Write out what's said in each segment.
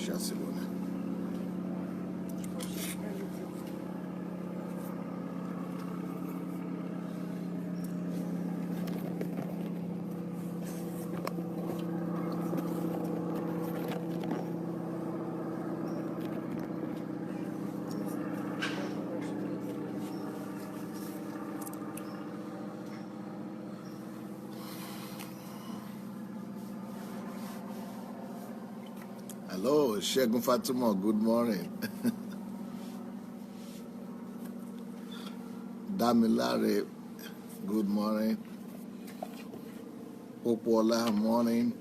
Shasilona. Hello, Shegun Fatima, good morning. Damilare, good morning. Opola, morning.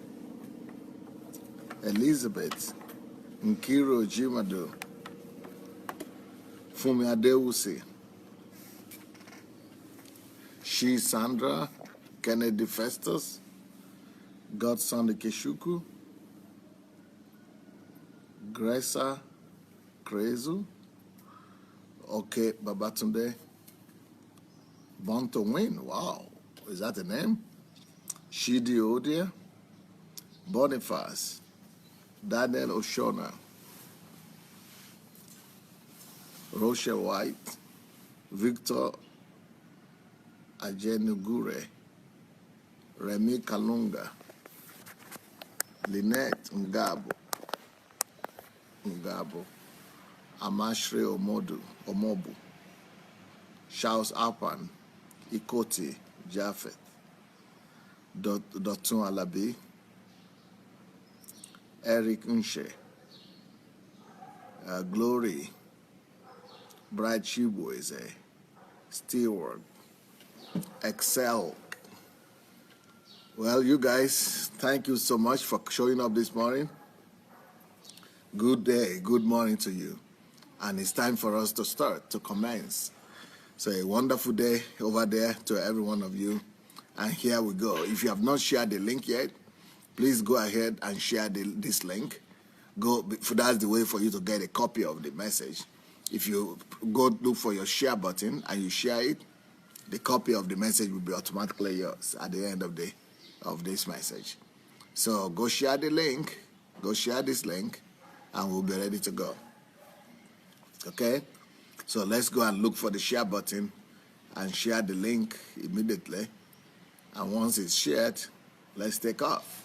Elizabeth, Nkiro Jimado, Fumi Adewusi, She Sandra, Kennedy Festus, Godson Keshuku, Gresa Krezu, Okay Babatunde, Born to Win, wow, is that a name? Shidi Odia, Boniface, Daniel Oshona, Rochelle White, Victor Ajenugure, Remy Kalunga, Lynette Ngabo, Amashre Omobu, Charles Alpan, Ikoti Japheth, Dotun Alabi, Eric Unshe, Glory, Bright Chibueze, Stewart, Excel. Well, you guys, thank you so much for showing up this morning. Good day, good morning to you. And it's time for us to commence. So a wonderful day over there to every one of you. And here we go. If you have not shared the link yet, please go ahead and share this link. That's the way for you to get a copy of the message. If you go look for your share button and you share it, the copy of the message will be automatically yours at the end of this message. So go share the link, go share this link, and we'll be ready to go. Okay? So let's go and look for the share button and share the link immediately. And once it's shared, let's take off.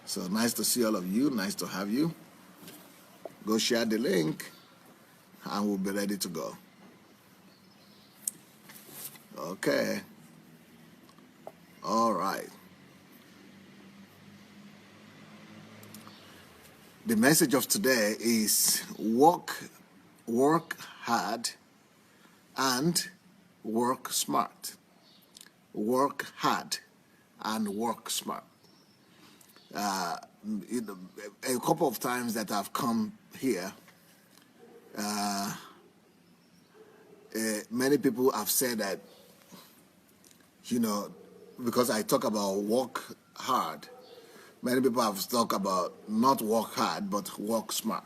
So nice to see all of you. Nice to have you. Go share the link, and we'll be ready to go. Okay. All right. The message of today is work hard and work smart. Work hard and work smart. A couple of times that I've come here, many people have said that, because I talk about work hard, many people have talked about not work hard, but work smart.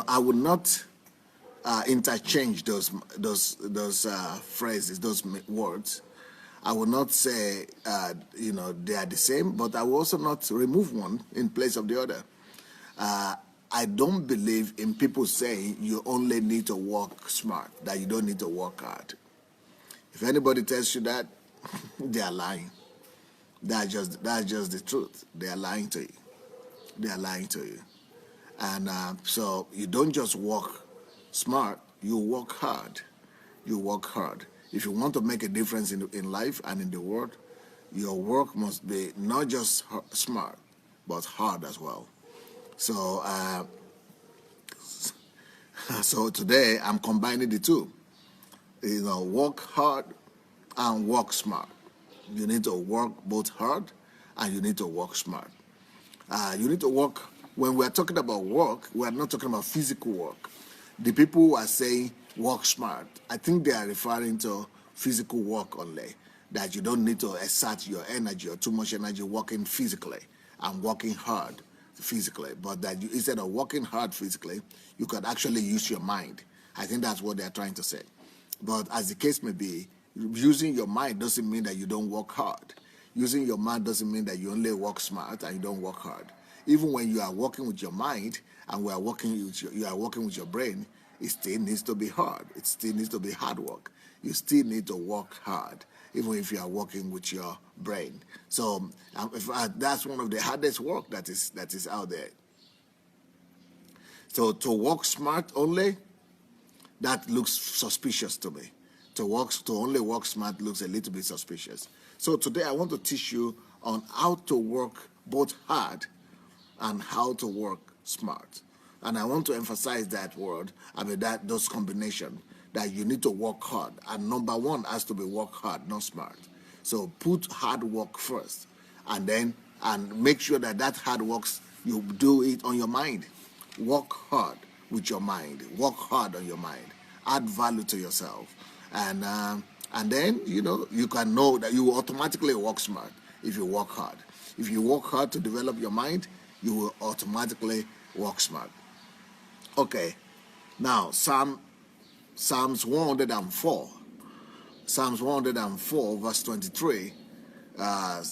I would not interchange those phrases, those words. I would not say, they are the same, but I will also not remove one in place of the other. I don't believe in people saying you only need to work smart, that you don't need to work hard. If anybody tells you that, they are lying. That's just the truth. They are lying to you. They are lying to you. And so you don't just work smart, you work hard. You work hard. If you want to make a difference in life and in the world, your work must be not just smart, but hard as well. So, so today I'm combining the two. Work hard and work smart. You need to work both hard and you need to work smart. You need to work. When we're talking about work, we're not talking about physical work. The people who are saying work smart, I think they are referring to physical work only, that you don't need to exert your energy or too much energy working physically and working hard physically, but that instead of working hard physically, you could actually use your mind. I think that's what they're trying to say. But as the case may be, using your mind doesn't mean that you don't work hard. Using your mind doesn't mean that you only work smart and you don't work hard. even when you are working with your mind and we are working with you are working with your brain, it still needs to be hard. It still needs to be hard work. You still need to work hard, even if you are working with your brain. So that's one of the hardest work that is out there. So to work smart only, that looks suspicious to me. To only work smart looks a little bit suspicious. So today I want to teach you on how to work both hard and how to work smart. And I want to emphasize that word, those combination, that you need to work hard. And number one has to be work hard, not smart. So put hard work first, and make sure that hard works, you do it on your mind. Work hard with your mind. Work hard on your mind. Add value to yourself, and then you can know that you will automatically work smart if you work hard. If you work hard to develop your mind, you will automatically work smart. Okay, now Psalms 104. Psalms 104 verse 23. I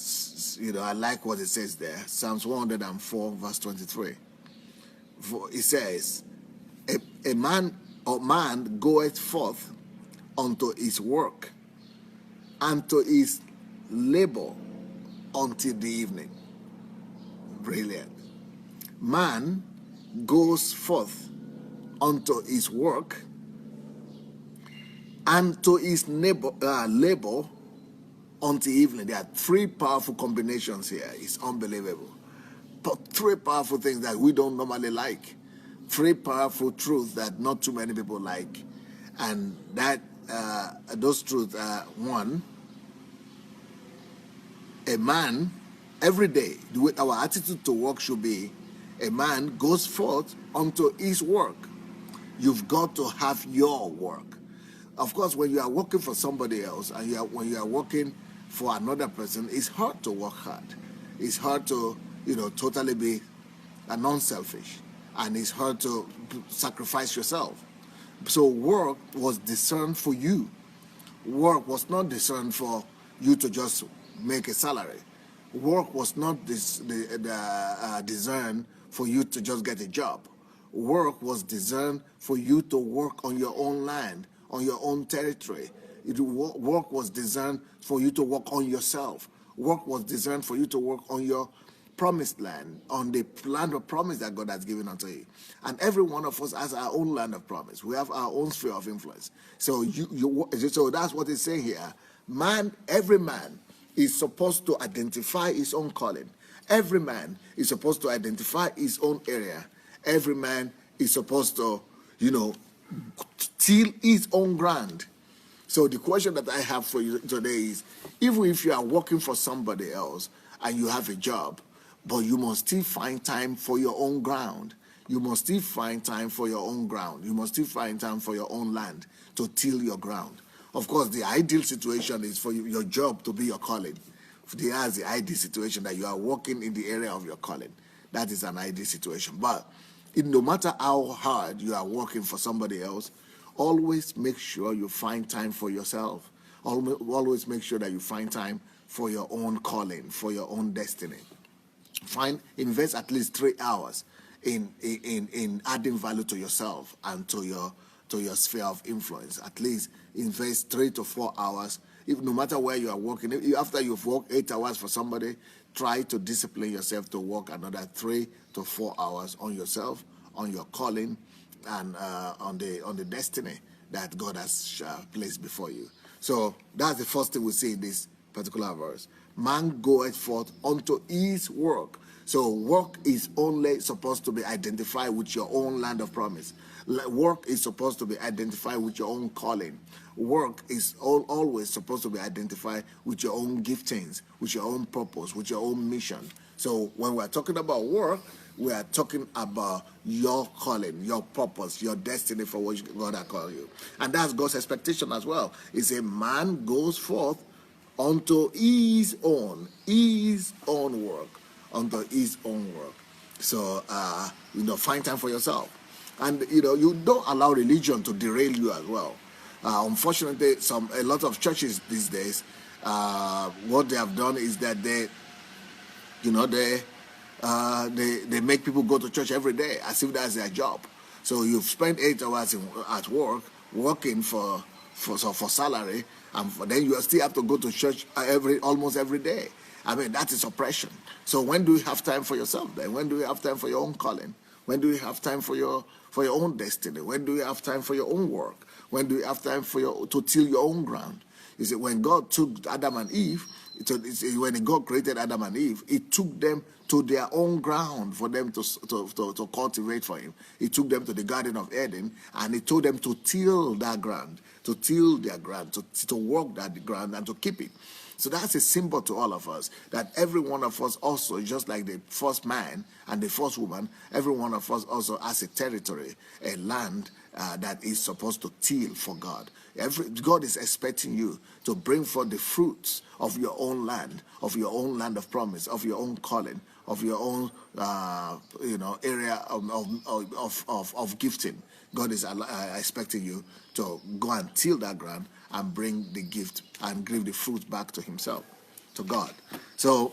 like what it says there. Psalms 104 verse 23. It says, a man goeth forth unto his work, and to his labor until the evening. Brilliant. Man goes forth unto his work, and to his labor until evening. There are three powerful combinations here. It's unbelievable. But three powerful things that we don't normally like. Three powerful truths that not too many people like. And those truths are: one, a man, every day, our attitude to work should be, a man goes forth unto his work. You've got to have your work. Of course, when you are working for somebody else and when you are working for another person, it's hard to work hard. It's hard to, totally be non-selfish, and it's hard to sacrifice yourself. So work was discerned for you. Work was not discerned for you to just make a salary. Work was not designed for you to just get a job. Work was designed for you to work on your own land, on your own territory. Work was designed for you to work on yourself. Work was designed for you to work on your promised land, on the land of promise that God has given unto you. And every one of us has our own land of promise. We have our own sphere of influence. So so that's what it's saying here. Every man is supposed to identify his own calling. Every man is supposed to identify his own area. Every man is supposed to, till his own ground. So the question that I have for you today is, even if you are working for somebody else and you have a job, but you must still find time for your own ground. You must still find time for your own ground. You must still find time for your own land to till your ground. Of course, the ideal situation is for your job to be your calling. That's the ideal situation, that you are working in the area of your calling. That is an ideal situation. But no matter how hard you are working for somebody else, always make sure you find time for yourself. Always make sure that you find time for your own calling, for your own destiny. Invest at least 3 hours in adding value to yourself and to your sphere of influence. At least invest 3 to 4 hours. No matter where you are working, after you've worked 8 hours for somebody, try to discipline yourself to work another 3 to 4 hours on yourself, on your calling, and on the destiny that God has placed before you. So that's the first thing we see in this particular verse. Man goeth forth unto his work. So work is only supposed to be identified with your own land of promise. Work is supposed to be identified with your own calling. Work is always supposed to be identified with your own giftings, with your own purpose, with your own mission. So when we're talking about work, we are talking about your calling, your purpose, your destiny for which God has called you. And that's God's expectation as well. It's a man goes forth unto his own work, unto his own work. So, find time for yourself. And, you don't allow religion to derail you as well. Unfortunately, a lot of churches these days, what they have done is that they they make people go to church every day as if that's their job. So you've spent 8 hours at work working for salary, and then you still have to go to church almost every day. I mean, that is oppression. So when do you have time for yourself then? When do you have time for your own calling? When do you have time for your own destiny? When do you have time for your own work? When do you have time to till your own ground? You see, when God took Adam and Eve, when God created Adam and Eve, He took them to their own ground for them to cultivate for Him. He took them to the Garden of Eden, and He told them to till that ground, to till their ground, to work that ground and to keep it. So that's a symbol to all of us, that every one of us also, just like the first man and the first woman, every one of us also has a territory, a land that is supposed to till for God. God is expecting you to bring forth the fruits of your own land of promise, of your own calling, of your own area of gifting. God is expecting you to go and till that ground and bring the gift and give the fruit back to Himself, to God. So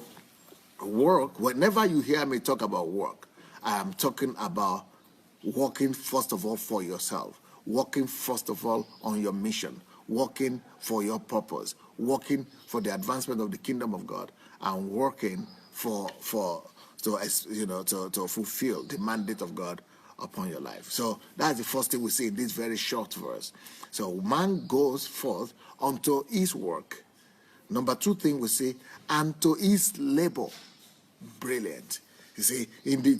work, whenever you hear me talk about work, I am talking about working first of all for yourself, working first of all on your mission, working for your purpose, working for the advancement of the kingdom of God, and working to fulfill the mandate of God upon your life. So that's the first thing we see in this very short verse. So man goes forth unto his work. Number 2 thing we see, unto his labor. Brilliant. You see, in the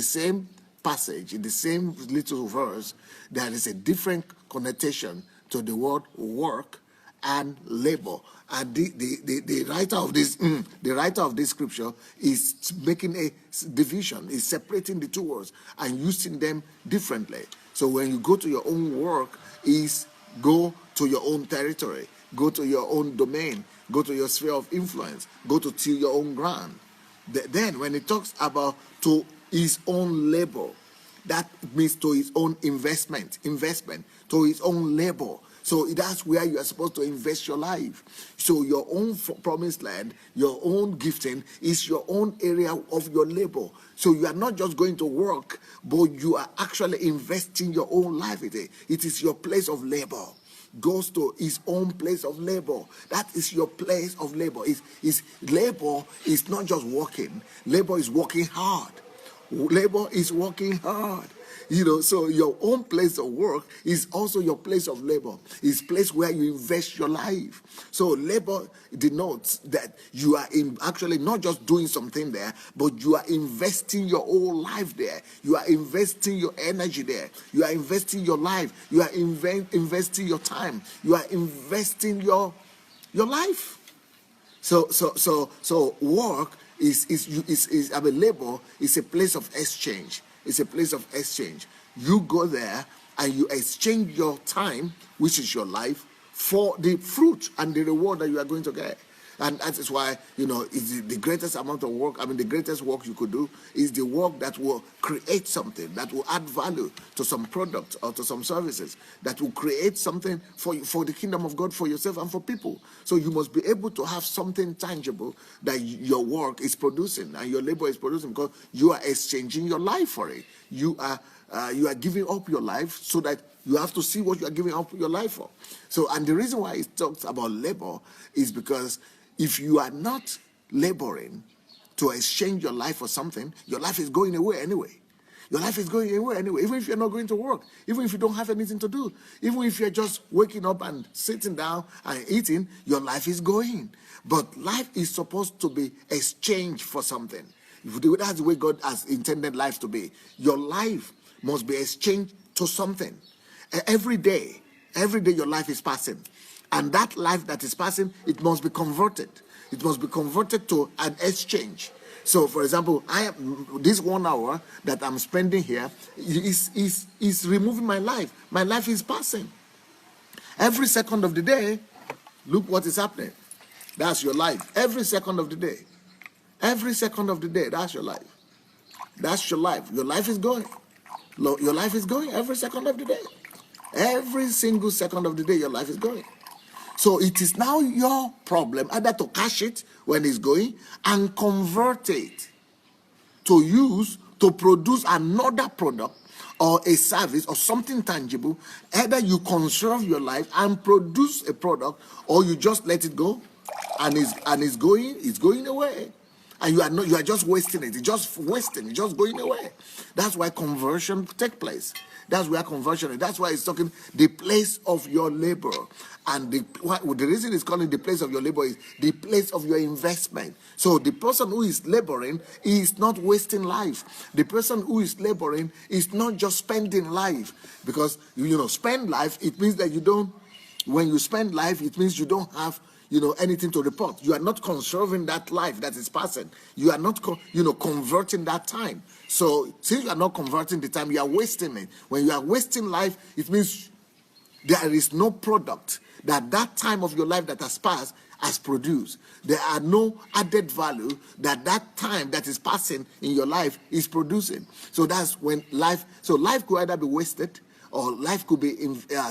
same passage, in the same little verse, there is a different connotation to the word work and labor. And the writer of this scripture is making a division, is separating the two words and using them differently. So when you go to your own work, is go to your own territory, go to your own domain, go to your sphere of influence, go to till your own ground. Then when it talks about to his own labor, that means to his own investment, to his own labor. So that's where you are supposed to invest your life. So your own promised land, your own gifting is your own area of your labor. So you are not just going to work, but you are actually investing your own life in it. It is your place of labor. Goes to his own place of labor. That is your place of labor. Labor is not just working. Labor is working hard. Labor is working hard. So your own place of work is also your place of labor. It's a place where you invest your life. So labor denotes that you are actually not just doing something there, but you are investing your whole life there. You are investing your energy there. You are investing your life. You are investing your time. You are investing your life. So work labor is a place of exchange. It's a place of exchange. You go there and you exchange your time, which is your life, for the fruit and the reward that you are going to get. And that is why, it's the greatest amount of work. The greatest work you could do is the work that will create something, that will add value to some product or to some services, that will create something for the kingdom of God, for yourself and for people. So you must be able to have something tangible that your work is producing and your labor is producing, because you are exchanging your life for it. You are giving up your life so that you have to see what you are giving up your life for. So, and the reason why it talks about labor is because if you are not laboring to exchange your life for something, your life is going away anyway. Your life is going away anyway, even if you're not going to work, even if you don't have anything to do, even if you're just waking up and sitting down and eating, your life is going. But life is supposed to be exchanged for something. That's the way God has intended life to be. Your life must be exchanged to something. Every day your life is passing. And that life that is passing, it must be converted. It must be converted to an exchange. So, for example, this 1 hour that I'm spending here is removing my life. My life is passing. Every second of the day, look what is happening. That's your life. Every second of the day. Every second of the day, that's your life. That's your life. Your life is going. Your life is going every second of the day. Every single second of the day, your life is going. So it is now your problem either to catch it when it's going and convert it to use to produce another product or a service or something tangible. Either you conserve your life and produce a product, or you just let it go, and it's going away. And you are just wasting it. It's just wasting, it's just going away. That's why conversion take place. That's where conversion is. That's why it's talking the place of your labor. And the reason it's calling the place of your labor is the place of your investment. So the person who is laboring is not wasting life. The person who is laboring is not just spending life. Because, spend life, it means that you don't, when you spend life, it means you don't have anything to report. You are not conserving that life that is passing. You are not, converting that time. So since you are not converting the time, you are wasting it. When you are wasting life, it means there is no product that time of your life that has passed has produced. There are no added value that time that is passing in your life is producing. So that's when life could either be wasted, or life could be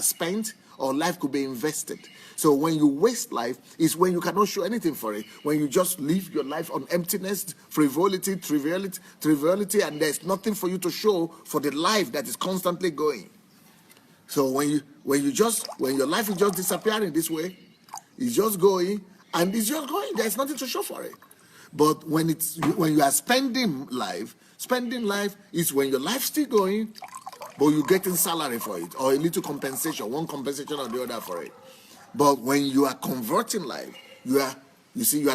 spent, or life could be invested. So when you waste life is when you cannot show anything for it. When you just live your life on emptiness, frivolity, triviality, and there's nothing for you to show for the life that is constantly going. So when your life is just disappearing this way, it's just going, and it's just going. There's nothing to show for it. But when you are spending life is when your life's still going, but you're getting salary for it, or a little compensation, one compensation or the other for it. But when you are converting life, you are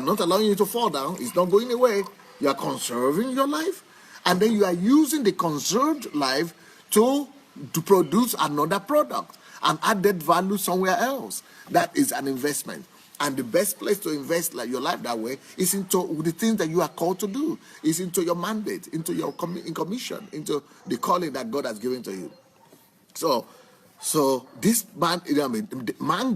not allowing it to fall down. It's not going away. You are conserving your life, and then you are using the conserved life to produce another product and added value somewhere else. That is an investment. And the best place to invest your life that way is into the things that you are called to do. Is into your mandate, into your commission, into the calling that God has given to you. So this man,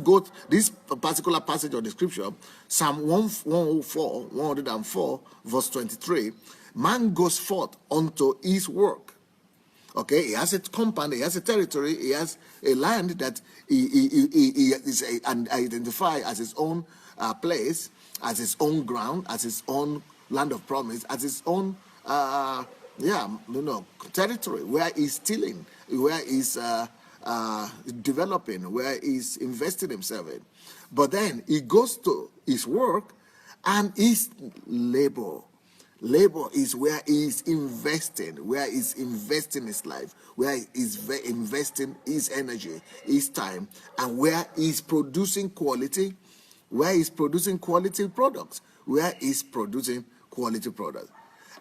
goes, this particular passage of the scripture, Psalm 104, verse 23, man goes forth unto his work. Okay, he has a compound, he has a territory, he has a land that he identify as his own place, as his own ground, as his own land of promise, as his own territory where he's stealing, where he's developing, where he's investing himself in. But then he goes to his work and his labor. Labor is where he's investing, his life, where he's investing his energy, his time, and where he's producing quality, products,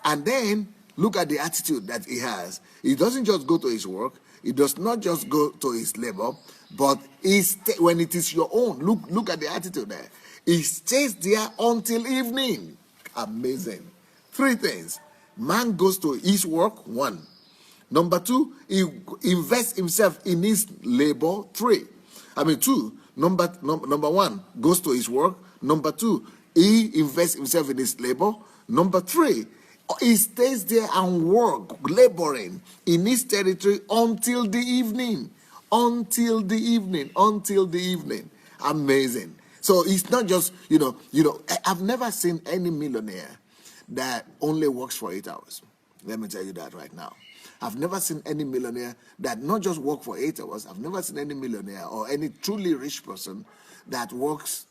And then look at the attitude that he has. He doesn't just go to his work. He does not just go to his labor, but when it is your own, look at the attitude there. He stays there until evening. Amazing. 3 things. Man goes to his work, 1. Number 2, he invests himself in his labor, 2. Number 1 goes to his work. Number 2, he invests himself in his labor. Number 3, he stays there and laboring in his territory until the evening. Amazing. So it's not just, I've never seen any millionaire that only works for 8 hours. Let me tell you that right now. I've never seen any millionaire that not just work for 8 hours. I've never seen any millionaire or any truly rich person that works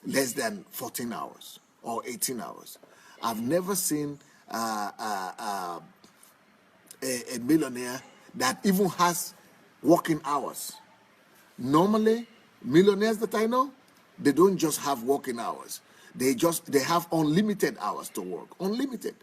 less than 14 hours or 18 hours. I've never seen a millionaire that even has working hours. Normally, millionaires that I know, they don't just have working hours. They have unlimited hours to work. Unlimited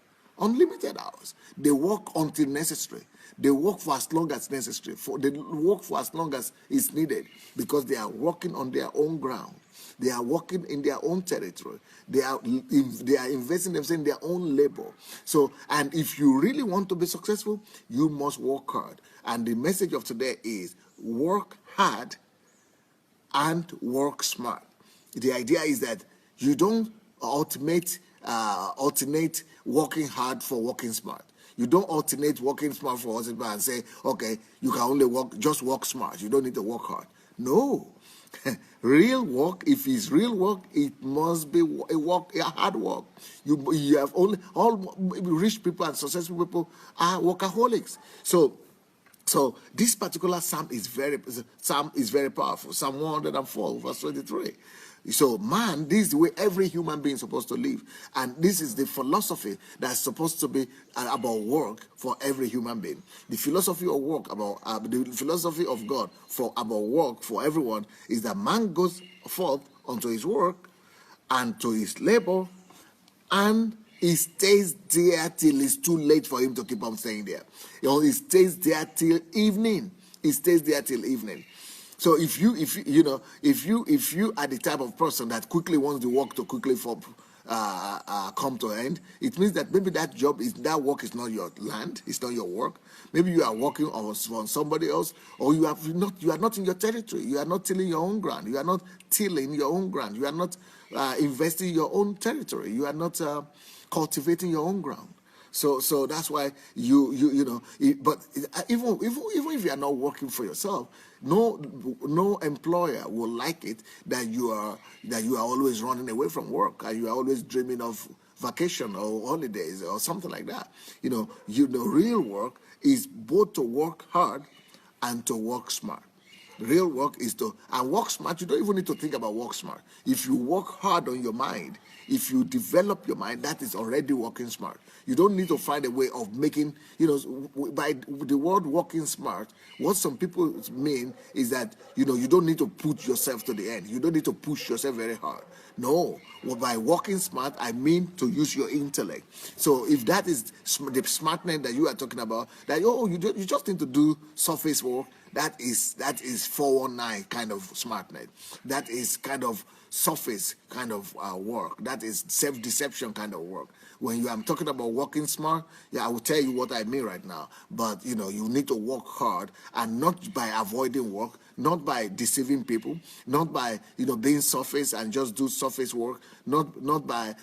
hours. They work until necessary. They work for as long as necessary. They work for as long as is needed, because they are working on their own ground. They are working in their own territory. They are investing themselves in their own labor. So, and if you really want to be successful, you must work hard. And the message of today is work hard and work smart. The idea is that you don't alternate working hard for working smart. You don't alternate working smart for working smart and say, okay, you can only work smart. You don't need to work hard. No. Real work, if it's real work, it must be a hard work. You have only all rich people and successful people are workaholics. So this particular psalm is very powerful. Psalm 104, verse 23. So man, this is the way every human being is supposed to live, and this is the philosophy that's supposed to be about work for every human being. The philosophy of work the philosophy of God about work for everyone is that man goes forth unto his work and to his labor, and he stays there till it's too late for him to keep on staying there. He stays there till evening. He stays there till evening. So if you are the type of person that quickly wants the work to quickly come to an end, it means that maybe that work is not your land, it's not your work. Maybe you are working on somebody else, or you are not in your territory. You are not tilling your own ground. You are not tilling your own ground. You are not investing in your own territory. You are not cultivating your own ground. So that's why but even if you are not working for yourself, no employer will like it that you are always running away from work, and you are always dreaming of vacation or holidays or something like that. Real work is both to work hard and to work smart. Real work is and work smart. You don't even need to think about work smart. If you work hard on your mind, if you develop your mind, that is already working smart. You don't need to find a way of making, by the word working smart, what some people mean is that, you don't need to put yourself to the end. You don't need to push yourself very hard. No, by working smart, I mean to use your intellect. So if that is the smartness that you are talking about, that you just need to do surface work, that is 419 kind of smartness. That is kind of surface kind of work. That is self-deception kind of work. When I'm talking about working smart, I will tell you what I mean right now. But you need to work hard, and not by avoiding work, not by deceiving people, not by being surface and just do surface work, not by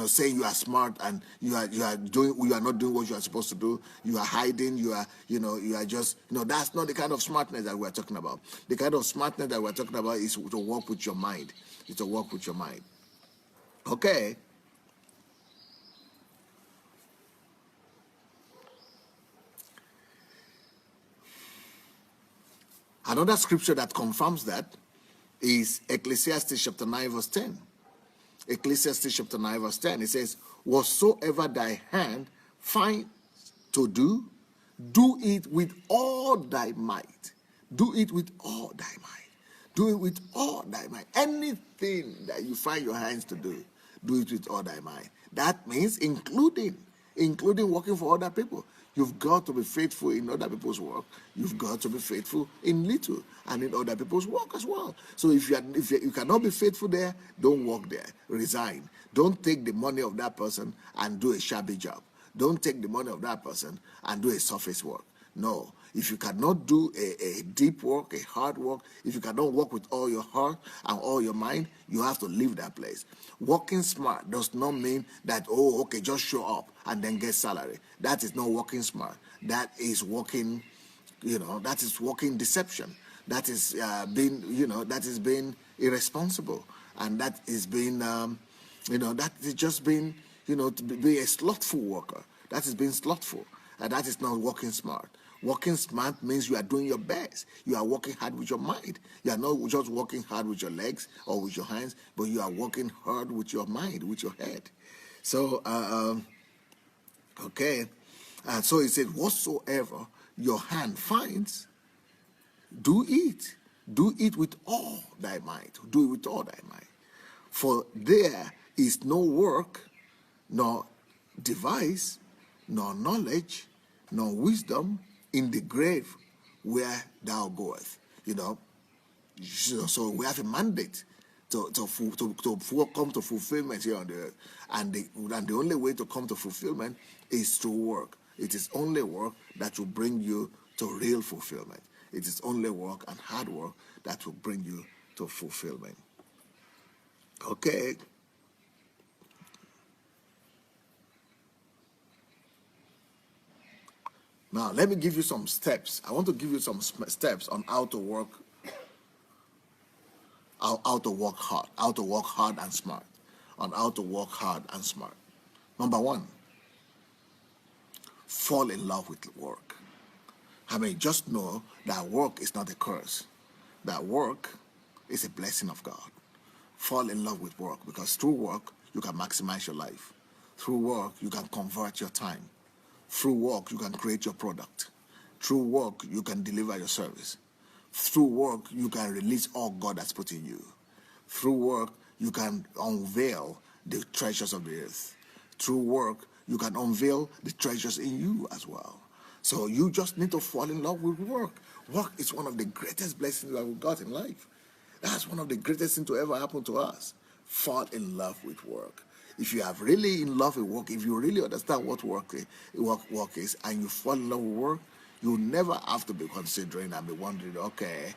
saying you are smart and you are not doing what you are supposed to do. You are hiding. You are just that's not the kind of smartness that we are talking about. The kind of smartness that we are talking about is to work with your mind. It's to work with your mind. Okay. Another scripture that confirms that is Ecclesiastes chapter 9 verse 10. Ecclesiastes chapter 9 verse 10. It says, whatsoever thy hand finds to do, do it with all thy might. Do it with all thy might. Do it with all thy might. Anything that you find your hands to do it with all thy might. That means including working for other people. You've got to be faithful in other people's work. You've got to be faithful in little and in other people's work as well. So if you cannot be faithful there, don't work there. Resign. Don't take the money of that person and do a shabby job. Don't take the money of that person and do a surface work. No. If you cannot do a deep work, a hard work, if you cannot work with all your heart and all your mind, you have to leave that place. Working smart does not mean that, just show up and then get salary. That is not working smart. That is working, that is working deception. That is that is being irresponsible. And that is being, that is just being, to be a slothful worker. That is being slothful. And that is not working smart. Working smart means you are doing your best. You are working hard with your mind. You are not just working hard with your legs or with your hands, but you are working hard with your mind, with your head. So, okay. So it said, whatsoever your hand finds, do it. Do it with all thy might. Do it with all thy might. For there is no work, nor device, nor knowledge, nor wisdom in the grave where thou goest. So we have a mandate to come to fulfillment here on the earth, and the only way to come to fulfillment is through work. It is only work that will bring you to real fulfillment. It is only work and hard work that will bring you to fulfillment. Okay. Now, let me give you some steps. I want to give you some steps on how to work how to work hard and smart. On how to work hard and smart. Number one, fall in love with work. I mean, just know that work is not a curse. That work is a blessing of God. Fall in love with work, because through work, you can maximize your life. Through work, you can convert your time. Through work, you can create your product. Through work, you can deliver your service. Through work, you can release all God has put in you. Through work, you can unveil the treasures of the earth. Through work, you can unveil the treasures in you as well. So you just need to fall in love with work. Work is one of the greatest blessings that we've got in life. That's one of the greatest things to ever happen to us. Fall in love with work. If you have really in love with work, if you really understand what work is, and you fall in love with work, you'll never have to be considering and be wondering, okay,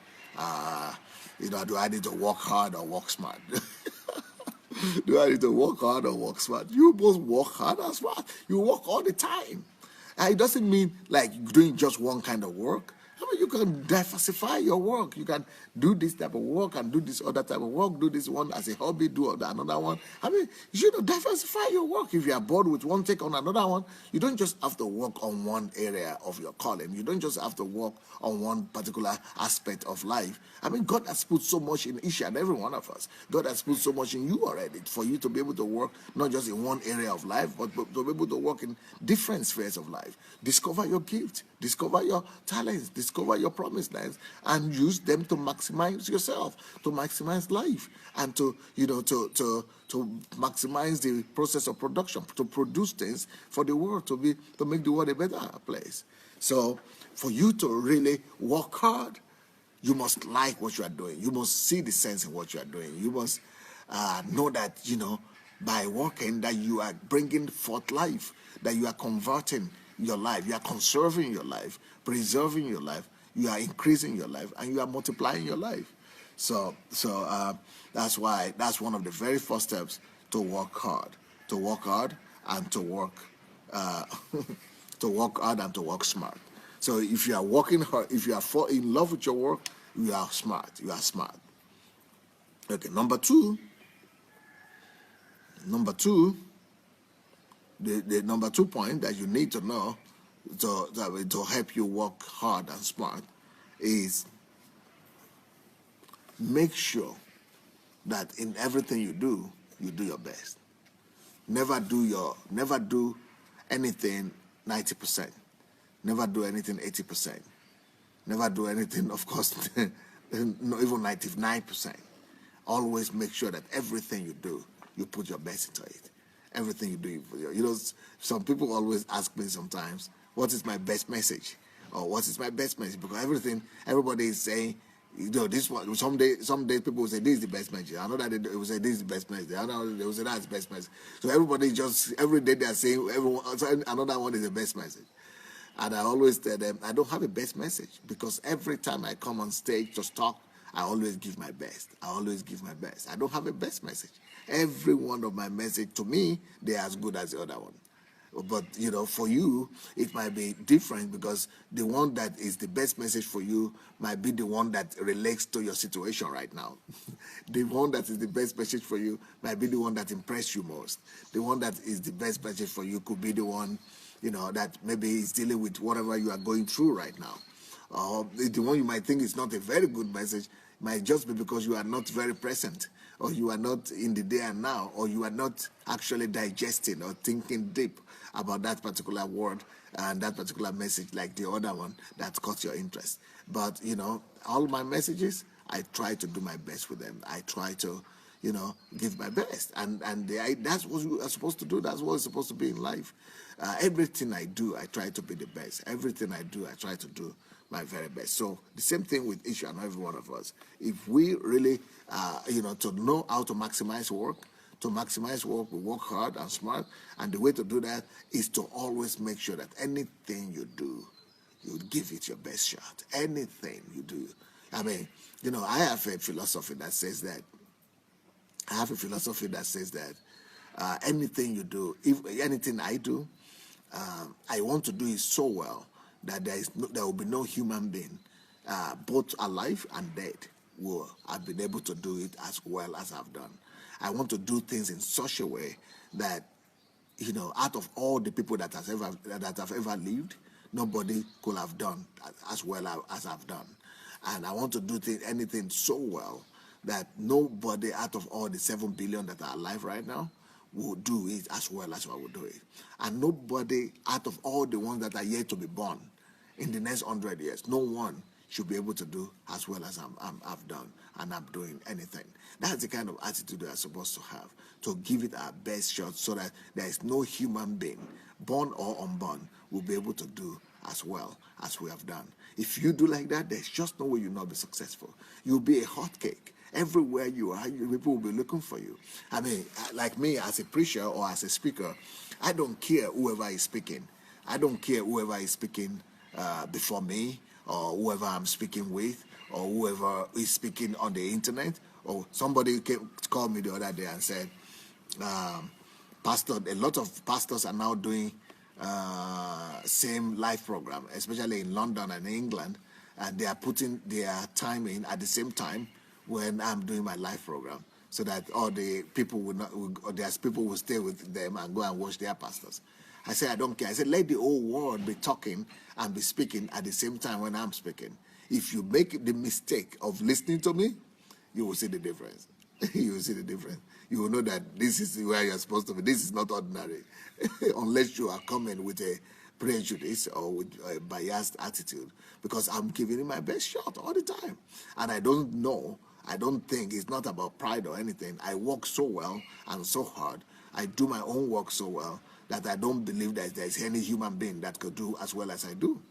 do I need to work hard or work smart? Do I need to work hard or work smart? You both work hard and smart. You work all the time. And it doesn't mean like doing just one kind of work. I mean, you can diversify your work. You can do this type of work and do this other type of work, do this one as a hobby, do another one. I mean, you know, diversify your work. If you are bored with one, take on another one. You don't just have to work on one area of your calling. You don't just have to work on one particular aspect of life. I mean, God has put so much in each and every one of us. God has put so much in you already for you to be able to work not just in one area of life, but to be able to work in different spheres of life. Discover your gift, discover your talents, discover your promised lands, and use them to maximize yourself, to maximize life, and to maximize the process of production, to produce things for the world, to make the world a better place. So for you to really work hard, you must like what you are doing. You must see the sense in what you are doing. You must know that, by working, that you are bringing forth life, that you are converting your life, you are conserving your life, preserving your life, you are increasing your life, and you are multiplying your life. So that's why that's one of the very first steps to work hard, and to work to work hard and to work smart. So if you are working hard, if you are in love with your work, you are smart. You are smart. Okay, number two, the number 2 point that you need to know to help you work hard and smart is make sure that in everything you do your best. Never do anything 90%. Never do anything 80%. Never do anything, of course, not even 99%. Always make sure that everything you do, you put your best into it. Everything you do, some people always ask me sometimes, what is my best message? Or what is my best message? Because everybody is saying, this one. Some days people will say this is the best message. Another day they will say this is the best message. Another day they will say that's the best message. So everybody every day they are saying another one is the best message. And I always tell them I don't have a best message, because every time I come on stage to talk, I always give my best. I don't have a best message. Every one of my message, to me, they're as good as the other one. But, for you, it might be different, because the one that is the best message for you might be the one that relates to your situation right now. The one that is the best message for you might be the one that impressed you most. The one that is the best message for you could be the one, that maybe is dealing with whatever you are going through right now. The one you might think is not a very good message might just be because you are not very present, or you are not in the there and now, or you are not actually digesting or thinking deep about that particular word and that particular message like the other one that caught your interest. But, all my messages, I try to do my best with them. I try to, give my best. And that's what you are supposed to do. That's what it's supposed to be in life. Everything I do, I try to be the best. Everything I do, I try to do my very best. So the same thing with each and every one of us. If we really, to know how to maximize work, we work hard and smart. And the way to do that is to always make sure that anything you do, you give it your best shot. Anything you do. I mean, I have a philosophy that says that. Anything you do, anything I do, I want to do it so well that there will be no human being, both alive and dead, will have been able to do it as well as I've done. I want to do things in such a way that, out of all the people that have ever lived, nobody could have done as well as I've done. And I want to do anything so well that nobody out of all the 7 billion that are alive right now will do it as well as I will do it. And nobody out of all the ones that are yet to be born in the next 100 years, no one should be able to do as well as I've done and I'm doing anything. That's the kind of attitude we are supposed to have, to give it our best shot so that there is no human being, born or unborn, will be able to do as well as we have done. If you do like that, there's just no way you'll not be successful. You'll be a hotcake. Everywhere you are, people will be looking for you. I mean, like me as a preacher or as a speaker, I don't care whoever is speaking. I don't care whoever is speaking before me, or whoever I'm speaking with, or whoever is speaking on the internet. Or somebody called me the other day and said, Pastor, a lot of pastors are now doing same live program, especially in London and England, and they are putting their time in at the same time when I'm doing my live program, so that all the people there's people will stay with them and go and watch their pastors. I said, I don't care. I said, let the whole world be talking and be speaking at the same time when I'm speaking. If you make the mistake of listening to me, you will see the difference. You will see the difference. You will know that this is where you're supposed to be. This is not ordinary. Unless you are coming with a prejudice or with a biased attitude, because I'm giving it my best shot all the time. And I don't think it's not about pride or anything. I work so well and so hard. I do my own work so well that I don't believe that there's any human being that could do as well as I do.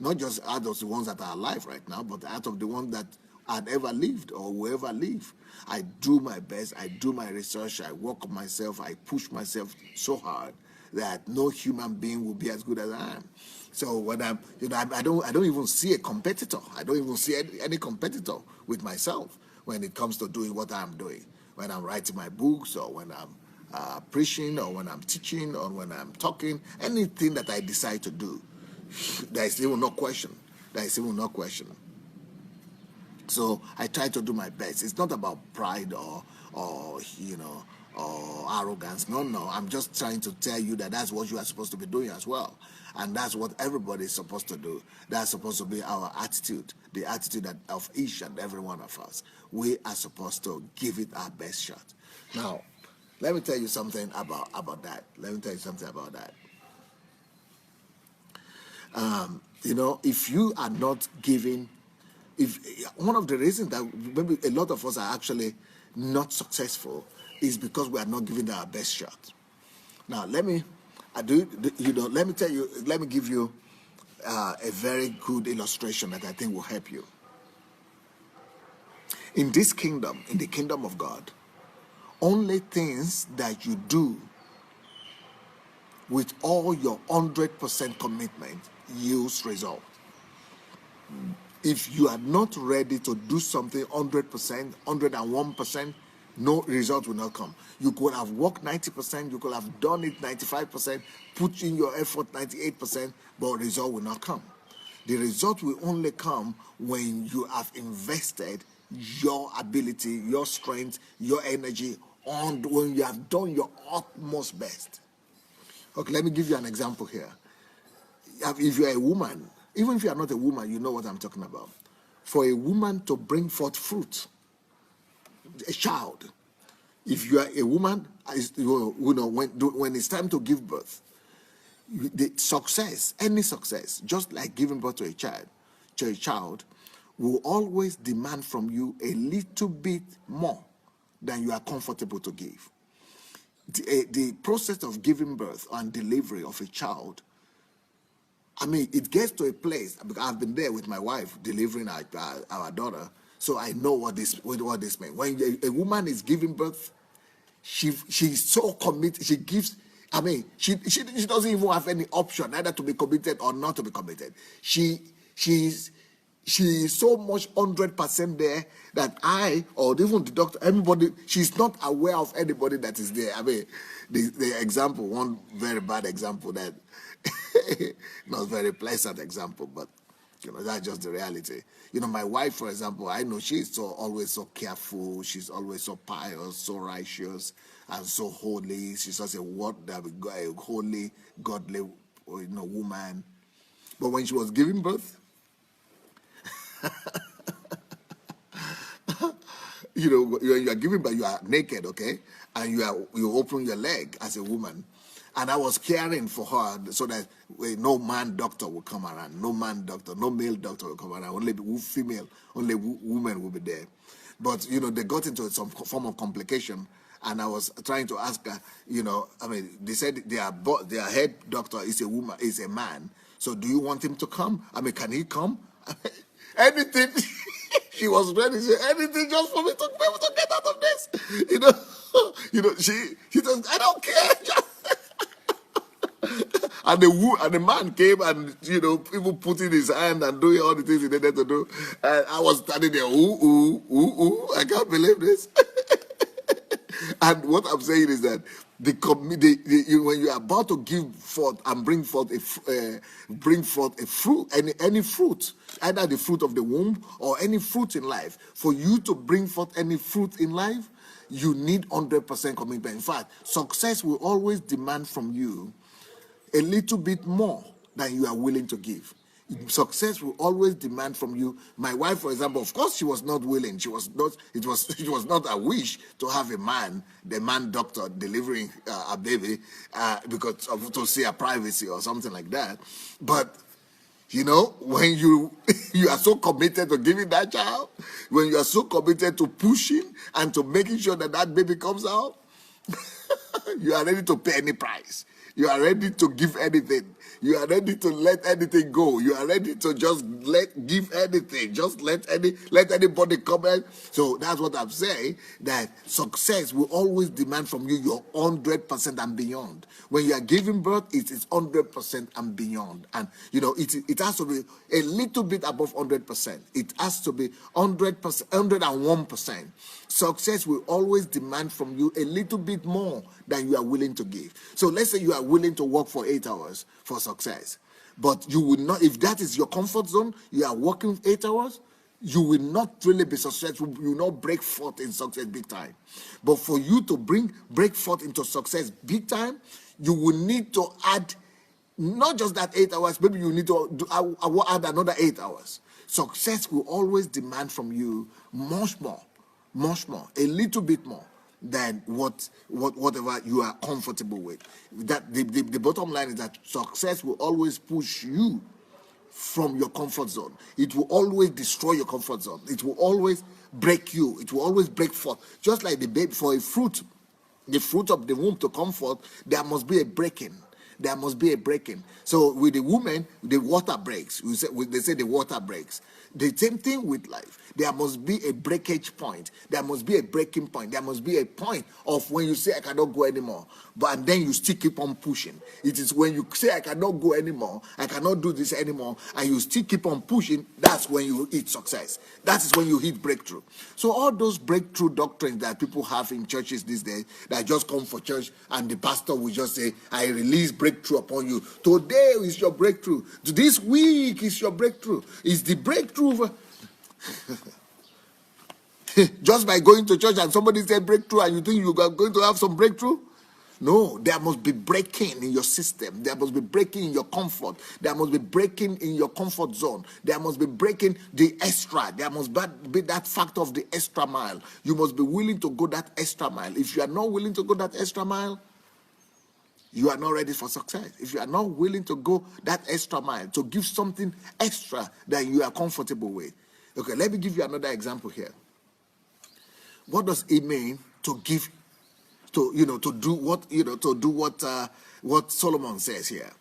Not just out of the ones that are alive right now, but out of the ones that had ever lived or will ever live. I do my best. I do my research. I work on myself. I push myself so hard that no human being will be as good as I am. So when I don't even see a competitor. I don't even see any competitor with myself when it comes to doing what I'm doing. When I'm writing my books, or when I'm preaching, or when I'm teaching, or when I'm talking, anything that I decide to do, there is even no question. There is even no question. So I try to do my best. It's not about pride or arrogance. No. I'm just trying to tell you that that's what you are supposed to be doing as well. And that's what everybody is supposed to do. That's supposed to be our attitude, the attitude of each and every one of us. We are supposed to give it our best shot. Now, let me tell you something about that. If you are not giving, one of the reasons that maybe a lot of us are actually not successful is because we are not giving our best shot. Now, let me give you a very good illustration that I think will help you. In this kingdom, in the kingdom of God, only things that you do with all your 100% commitment yields result. If you are not ready to do something 100%, 101%, no result will not come. You could have worked 90%, you could have done it 95%, put in your effort 98%, but result will not come. The result will only come when you have invested your ability, your strength, your energy, when you have done your utmost best. Okay, let me give you an example here. If you're a woman, even if you are not a woman, you know what I'm talking about. For a woman to bring forth fruit, a child, if you are a woman, when it's time to give birth, the success, any success, just like giving birth to a child, will always demand from you a little bit more than you are comfortable to give. The process of giving birth and delivery of a child, it gets to a place, because I've been there with my wife delivering our daughter, so I know what this means. When a woman is giving birth, she's so committed. She gives. She doesn't even have any option either to be committed or not to be committed. She is so much 100% there that or even the doctor, everybody, she's not aware of anybody that is there. The example, one very bad example that not very pleasant example, but That's just the reality. My wife, for example, I know she's always so careful. She's always so pious, so righteous, and so holy. She's just a holy, godly, woman. But when she was giving birth, when you are giving birth, you are naked, okay, and you open your leg as a woman. And I was caring for her so that no man doctor will come around, no male doctor will come around, only female, only women will be there. But, they got into some form of complication, and I was trying to ask her, they said their head doctor is a woman, is a man. So do you want him to come? Can he come? Anything. She was ready to say anything just for me to be able to get out of this. She says, I don't care. And the man came and, people putting his hand and doing all the things he needed to do. And I was standing there, ooh, I can't believe this. And what I'm saying is that when you are about to give forth and bring forth a fruit, any fruit, either the fruit of the womb or any fruit in life, for you to bring forth any fruit in life, you need 100% commitment. In fact, success will always demand from you a little bit more than you are willing to give. Success will always demand from you. My wife, for example, of course, she was not willing. She was not. It was not a wish to have the man doctor delivering a baby because to see a privacy or something like that. But when you are so committed to giving that child, when you are so committed to pushing and to making sure that baby comes out, you are ready to pay any price. You are ready to give anything. You are ready to let anything go. You are ready to just give anything. Just let anybody come in. So that's what I'm saying, that success will always demand from you your 100% and beyond. When you are giving birth, it is 100% and beyond. And, it has to be a little bit above 100%. It has to be 100%, 101%. Success will always demand from you a little bit more than you are willing to give. So let's say you are willing to work for 8 hours for success, but you will not, if that is your comfort zone, you are working 8 hours, you will not really be successful. You will not break forth in success big time. But for you to break forth into success big time, you will need to add not just that 8 hours, maybe you need to add another 8 hours. Success will always demand from you much more, a little bit more than whatever you are comfortable with. That the bottom line is that success will always push you from your comfort zone. It will always destroy your comfort zone. It will always break you. It will always break forth. Just like the baby, for a fruit, the fruit of the womb to come forth, there must be a breaking. There must be a breaking. So with the woman, the water breaks. They say the water breaks. The same thing with life. There must be a breakage point. There must be a breaking point. There must be a point of when you say, I cannot go anymore. And then you still keep on pushing. It is when you say, I cannot go anymore, I cannot do this anymore, and you still keep on pushing, that's when you hit success. That is when you hit breakthrough. So all those breakthrough doctrines that people have in churches these days, that just come for church and the pastor will just say, I release breakthrough upon you. Today is your breakthrough. This week is your breakthrough. It's the breakthrough. Just by going to church and somebody said breakthrough and you think you are going to have some breakthrough? No, there must be breaking in your system. There must be breaking in your comfort. There must be breaking in your comfort zone. There must be breaking the extra. There must be that factor of the extra mile. You must be willing to go that extra mile. If you are not willing to go that extra mile, you are not ready for success. If you are not willing to go that extra mile, to give something extra that you are comfortable with. Okay, let me give you another example here. What does it mean to give, to do what Solomon says here?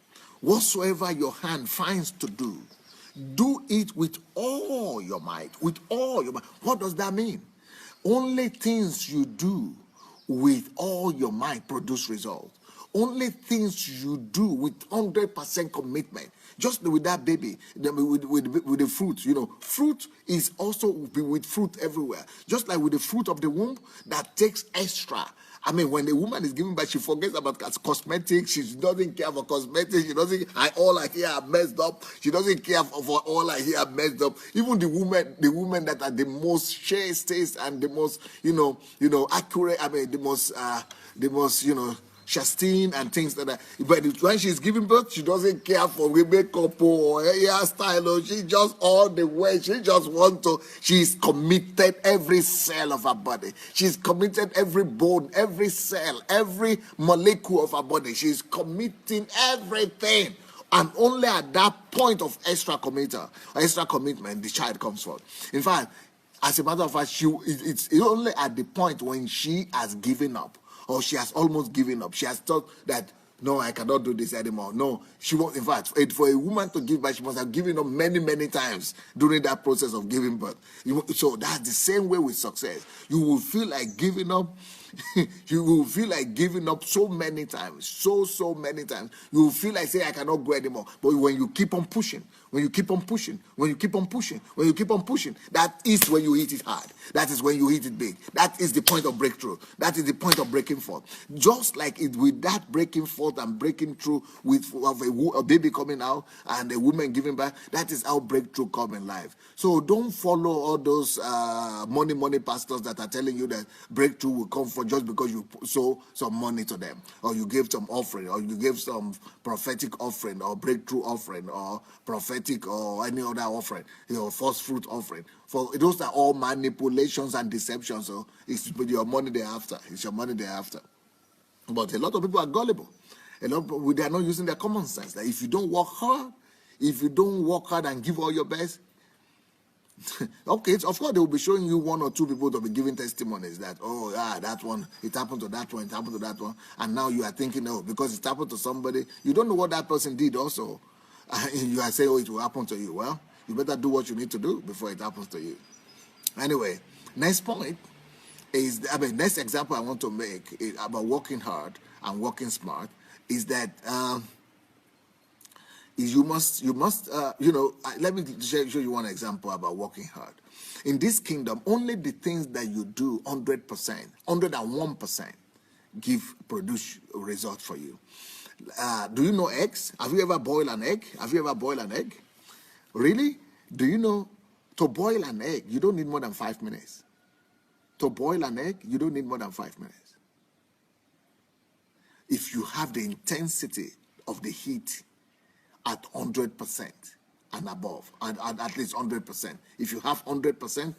Whatsoever your hand finds to do, do it with all your might, with all your might. What does that mean? Only things you do with all your might produce results. Only things you do with 100% commitment. Just with that baby, with the fruit, fruit is also with fruit everywhere. Just like with the fruit of the womb, that takes extra. I mean, when the woman is giving birth, she forgets about cosmetics. She doesn't care for cosmetics. She doesn't. All I hear are messed up. She doesn't care for all I hear are messed up. Even the women that are the most chaste and the most, accurate. I mean, the most, Chastain and things like that. But when she's giving birth, she doesn't care for makeup or hairstyle. She just all the way. She just wants to. She's committed every cell of her body. She's committed every bone, every cell, every molecule of her body. She's committing everything. And only at that point of extra commitment, the child comes forth. In fact, as a matter of fact, it's only at the point when she has given up, or she has almost given up. She has thought that, no, I cannot do this anymore. No, she won't. In fact, for a woman to give birth, she must have given up many, many times during that process of giving birth. So that's the same way with success. You will feel like giving up. You will feel like giving up so many times, so many times. You will feel like saying, I cannot go anymore. But when you keep on pushing, when you keep on pushing, that is when you hit it hard. That is when you hit it big. That is the point of breakthrough. That is the point of breaking forth. Just like it with that breaking forth and breaking through with a baby coming out and a woman giving birth, that is how breakthrough come in life. So don't follow all those money pastors that are telling you that breakthrough will come for just because you sow some money to them, or you gave some offering, or you gave some prophetic offering, or breakthrough offering, or prophetic, or any other offering, first fruit offering. For those are all manipulations and deceptions. So it's your money thereafter. It's your money thereafter. But a lot of people are gullible. A lot of people, they are not using their common sense. That if you don't work hard, and give all your best, okay, of course they will be showing you one or two people to be giving testimonies that, oh yeah, that one, it happened to that one, and now you are thinking, oh, because it happened to somebody, you don't know what that person did also. You are saying, oh, it will happen to you. Well, you better do what you need to do before it happens to you. Anyway, next point is, next example I want to make is about working hard and working smart is that you must let me show you one example about working hard. In this kingdom, only the things that you do 100%, 101% produce a result for you. Do you know eggs? Have you ever boiled an egg? Really? Do you know to boil an egg, you don't need more than 5 minutes. To boil an egg, you don't need more than 5 minutes. If you have the intensity of the heat at 100% and above, and at least 100%. If you have 100%,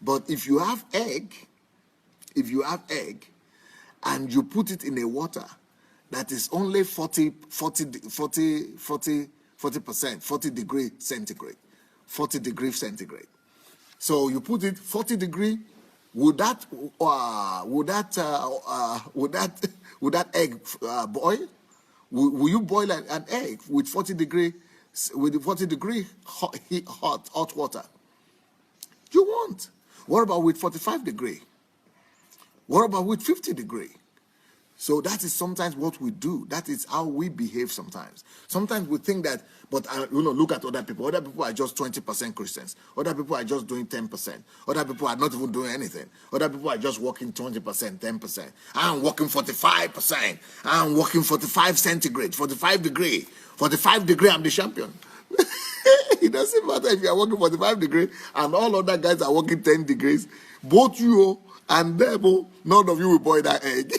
but if you have egg, and you put it in a water that is only 40%, 40 degrees centigrade, 40 degrees centigrade. So you put it 40 degree. Would that egg boil? Will you boil an egg with 40 degree hot water? You won't. What about with 45 degree? What about with 50 degree? So that is sometimes what we do. That is how we behave sometimes. Sometimes we think that, but look at other people. Other people are just 20% Christians. Other people are just doing 10%. Other people are not even doing anything. Other people are just working 20%, 10%. I'm working 45%. I'm working 45 centigrade, 45 degree. 45 degree, I'm the champion. It doesn't matter if you are working 45 degrees and all other guys are working 10 degrees. Both you and them, none of you will boil that egg.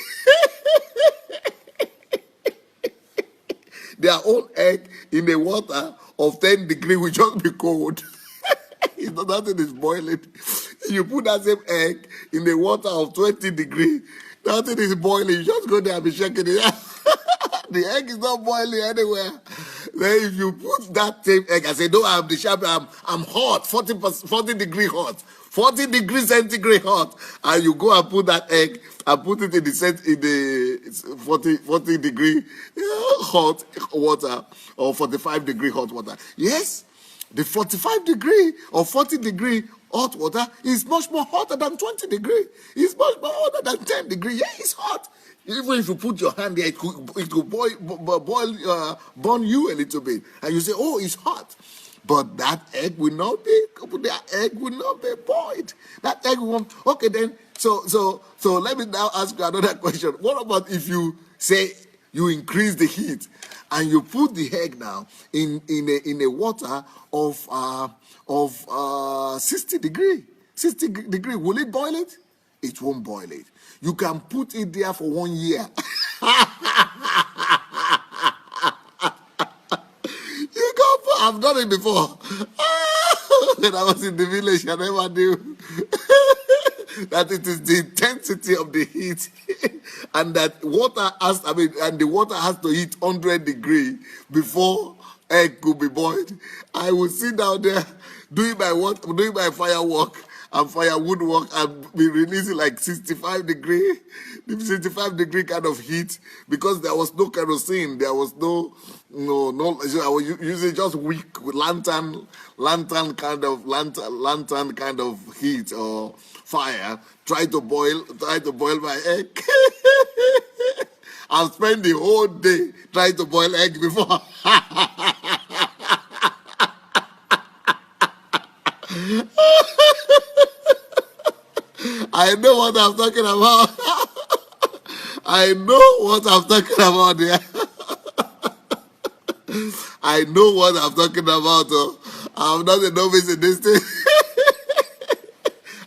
Their own egg in the water of 10 degrees will just be cold. It's not nothing is boiling. You put that same egg in the water of 20 degrees, nothing is boiling. You just go there and be shaking it. The egg is not boiling anywhere. Then if you put that same egg, I say, no, I'm the champion. I'm hot, 40 degree hot, 40 degrees centigrade hot, and you go and put that egg and put it in the 40 degree hot water or 45 degree hot water. Yes, the 45 degree or 40 degree hot water is much more hotter than 20 degree. It's much more hotter than 10 degree. Yeah, it's hot. Even if you put your hand there, it could burn you a little bit. And you say, oh, it's hot. But that egg will not be boiled. That egg won't. Okay, then So let me now ask you another question. What about if you say you increase the heat and you put the egg now in a water of 60 degree? 60 degree, will it boil it? It won't boil it. You can put it there for 1 year. I've done it before. When I was in the village, I never knew that it is the intensity of the heat, and that and the water has to hit 100 degrees before egg could be boiled. I would sit down there doing my firework and firewood work and be releasing like 65 degree kind of heat, because there was no kerosene, there was no, I was using just wick, lantern kind of heat or fire, try to boil my egg. I've spent the whole day trying to boil egg before. I know what I'm talking about. I know what I'm talking about there. I know what I'm talking about. I'm not a novice in this thing.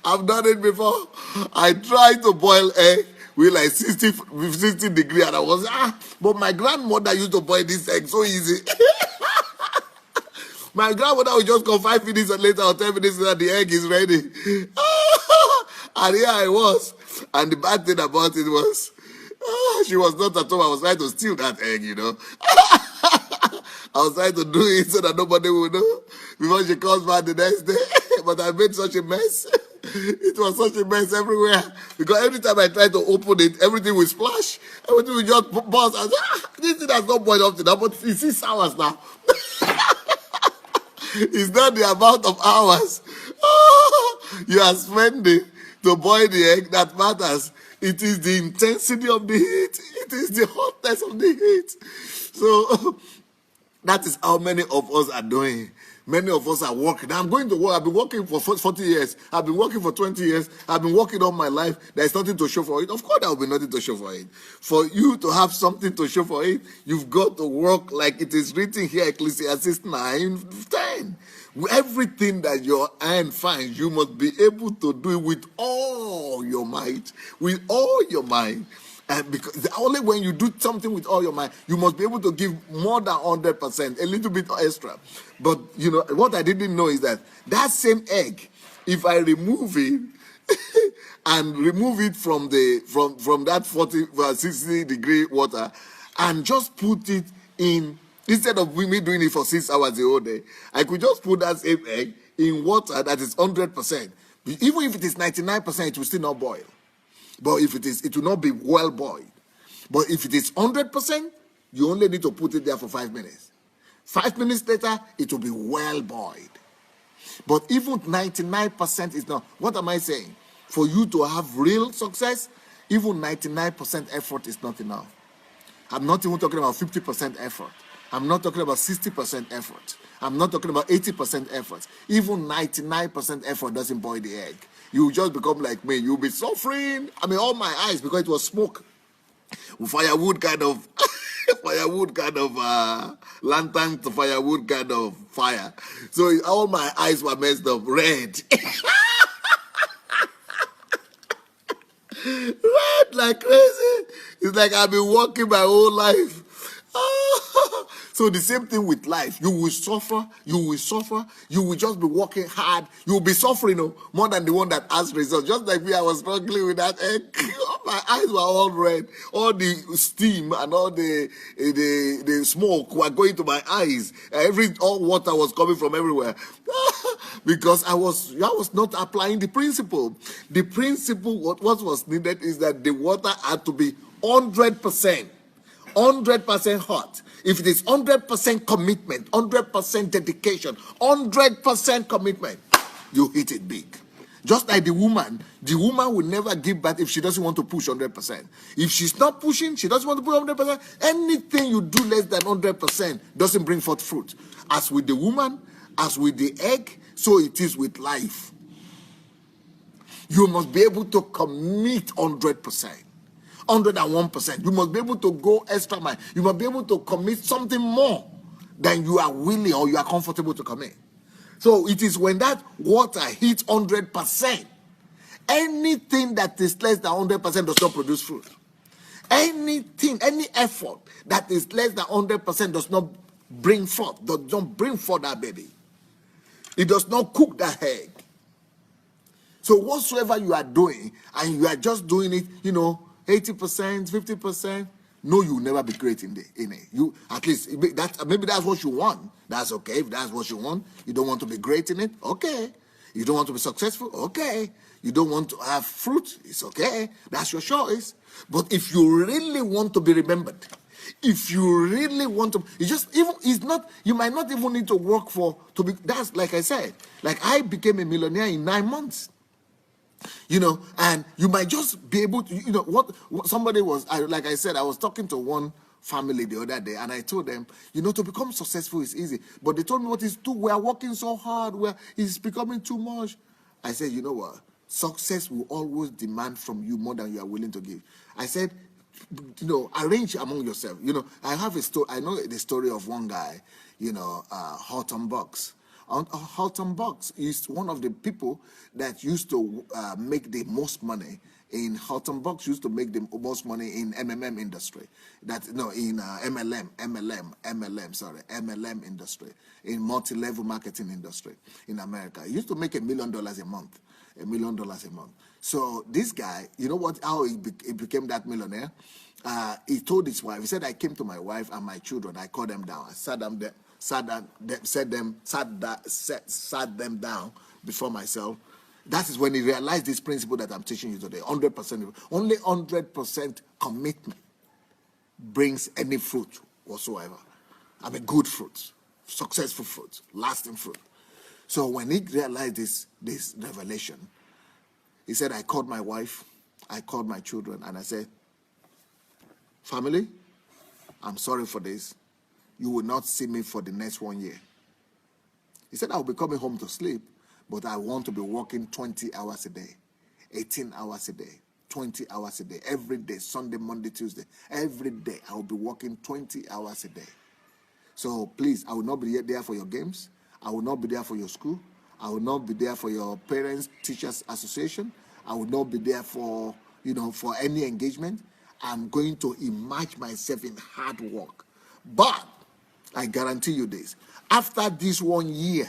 I've done it before. I tried to boil egg with like 60 degrees, and I was, but my grandmother used to boil this egg so easy. My grandmother would just come 5 minutes later or 10 minutes later, the egg is ready. And here I was. And the bad thing about it was, she was not at home. I was trying to steal that egg, I was trying to do it so that nobody would know before she comes back the next day. But I made such a mess. It was such a mess everywhere. Because every time I tried to open it, everything would splash. Everything would just burst. I said, this thing has not boiled up to now, but it's 6 hours now. It's not the amount of hours you are spending to boil the egg that matters. It is the intensity of the heat. It is the hotness of the heat. So that is how many of us are doing. Many of us are working. I'm going to work. I've been working for 40 years. I've been working for 20 years. I've been working all my life. There's nothing to show for it. Of course, there will be nothing to show for it. For you to have something to show for it, you've got to work like it is written here, Ecclesiastes 9:10. Everything that your hand finds, you must be able to do it with all your might. With all your mind. And because only when you do something with all your mind, you must be able to give more than 100%, a little bit extra. But what I didn't know is that same egg, if I remove it and remove it from that 40 60 degree water and just put it in, instead of me doing it for 6 hours the whole day, I could just put that same egg in water that is 100%. Even if it is 99%, it will still not boil. But if it will not be well boiled. But if it is 100%, you only need to put it there for 5 minutes. 5 minutes later, it will be well boiled. But even 99% is not. What am I saying? For you to have real success, even 99% effort is not enough. I'm not even talking about 50% effort. I'm not talking about 60% effort. I'm not talking about 80% effort. Even 99% effort doesn't boil the egg. You just become like me. You'll be suffering. All my eyes, because it was smoke. Firewood kind of, lantern to firewood kind of fire. So all my eyes were messed up, red. Red like crazy. It's like I've been working my whole life. So the same thing with life. You will suffer. You will just be working hard. You will be suffering more than the one that has results. Just like me, I was struggling with that egg. My eyes were all red. All the steam and all the smoke were going to my eyes. All water was coming from everywhere. Because I was not applying the principle. The principle, what was needed is that the water had to be 100%. 100% hot. If it is 100% commitment, 100% dedication, 100% commitment, you hit it big. Just like the woman will never give birth if she doesn't want to push 100%. If she's not pushing, she doesn't want to push 100%, anything you do less than 100% doesn't bring forth fruit. As with the woman, as with the egg, so it is with life. You must be able to commit 100%. 101%. You must be able to go extra mile. You must be able to commit something more than you are willing or you are comfortable to commit. So it is when that water hits 100%. Anything that is less than 100% does not produce fruit. Anything, any effort that is less than 100% does not bring forth that baby. It does not cook that egg. So whatsoever you are doing, and you are just doing it, 80%, 50%, no, you will never be great in it. You, at least, maybe that's what you want. That's okay. If that's what you want, you don't want to be great in it, okay. You don't want to be successful, okay. You don't want to have fruit, it's okay. That's your choice. But if you really want to be remembered, if you really want to, you might not even need to work that's like I said, like I became a millionaire in 9 months. And you might just be able to, what somebody was, like I said, I was talking to one family the other day, and I told them, to become successful is easy. But they told me we are working so hard, it's becoming too much. I said, you know what? Success will always demand from you more than you are willing to give. I said, arrange among yourself. I have a story. I know the story of one guy, Horton Bucks. Horton Bucks is one of the people that used to make the most money. Horton Bucks used to make the most money in MLM industry. MLM industry, in multi-level marketing industry in America. He used to make $1 million a month. $1 million a month. So this guy, how he became that millionaire? He told his wife, he said, I came to my wife and my children, I called them down. I sat them down before myself. That is when he realized this principle that I'm teaching you today. 100%. Only 100% commitment brings any fruit whatsoever. Good fruit, successful fruit, lasting fruit. So when he realized this revelation, he said, I called my wife, I called my children, and I said, family, I'm sorry for this. You will not see me for the next 1 year. He said, I will be coming home to sleep, but I want to be working 20 hours a day, 18 hours a day, 20 hours a day, every day, Sunday, Monday, Tuesday. Every day, I will be working 20 hours a day. So please, I will not be there for your games. I will not be there for your school. I will not be there for your parents, teachers association. I will not be there for, for any engagement. I'm going to immerse myself in hard work. But I guarantee you this, after this 1 year,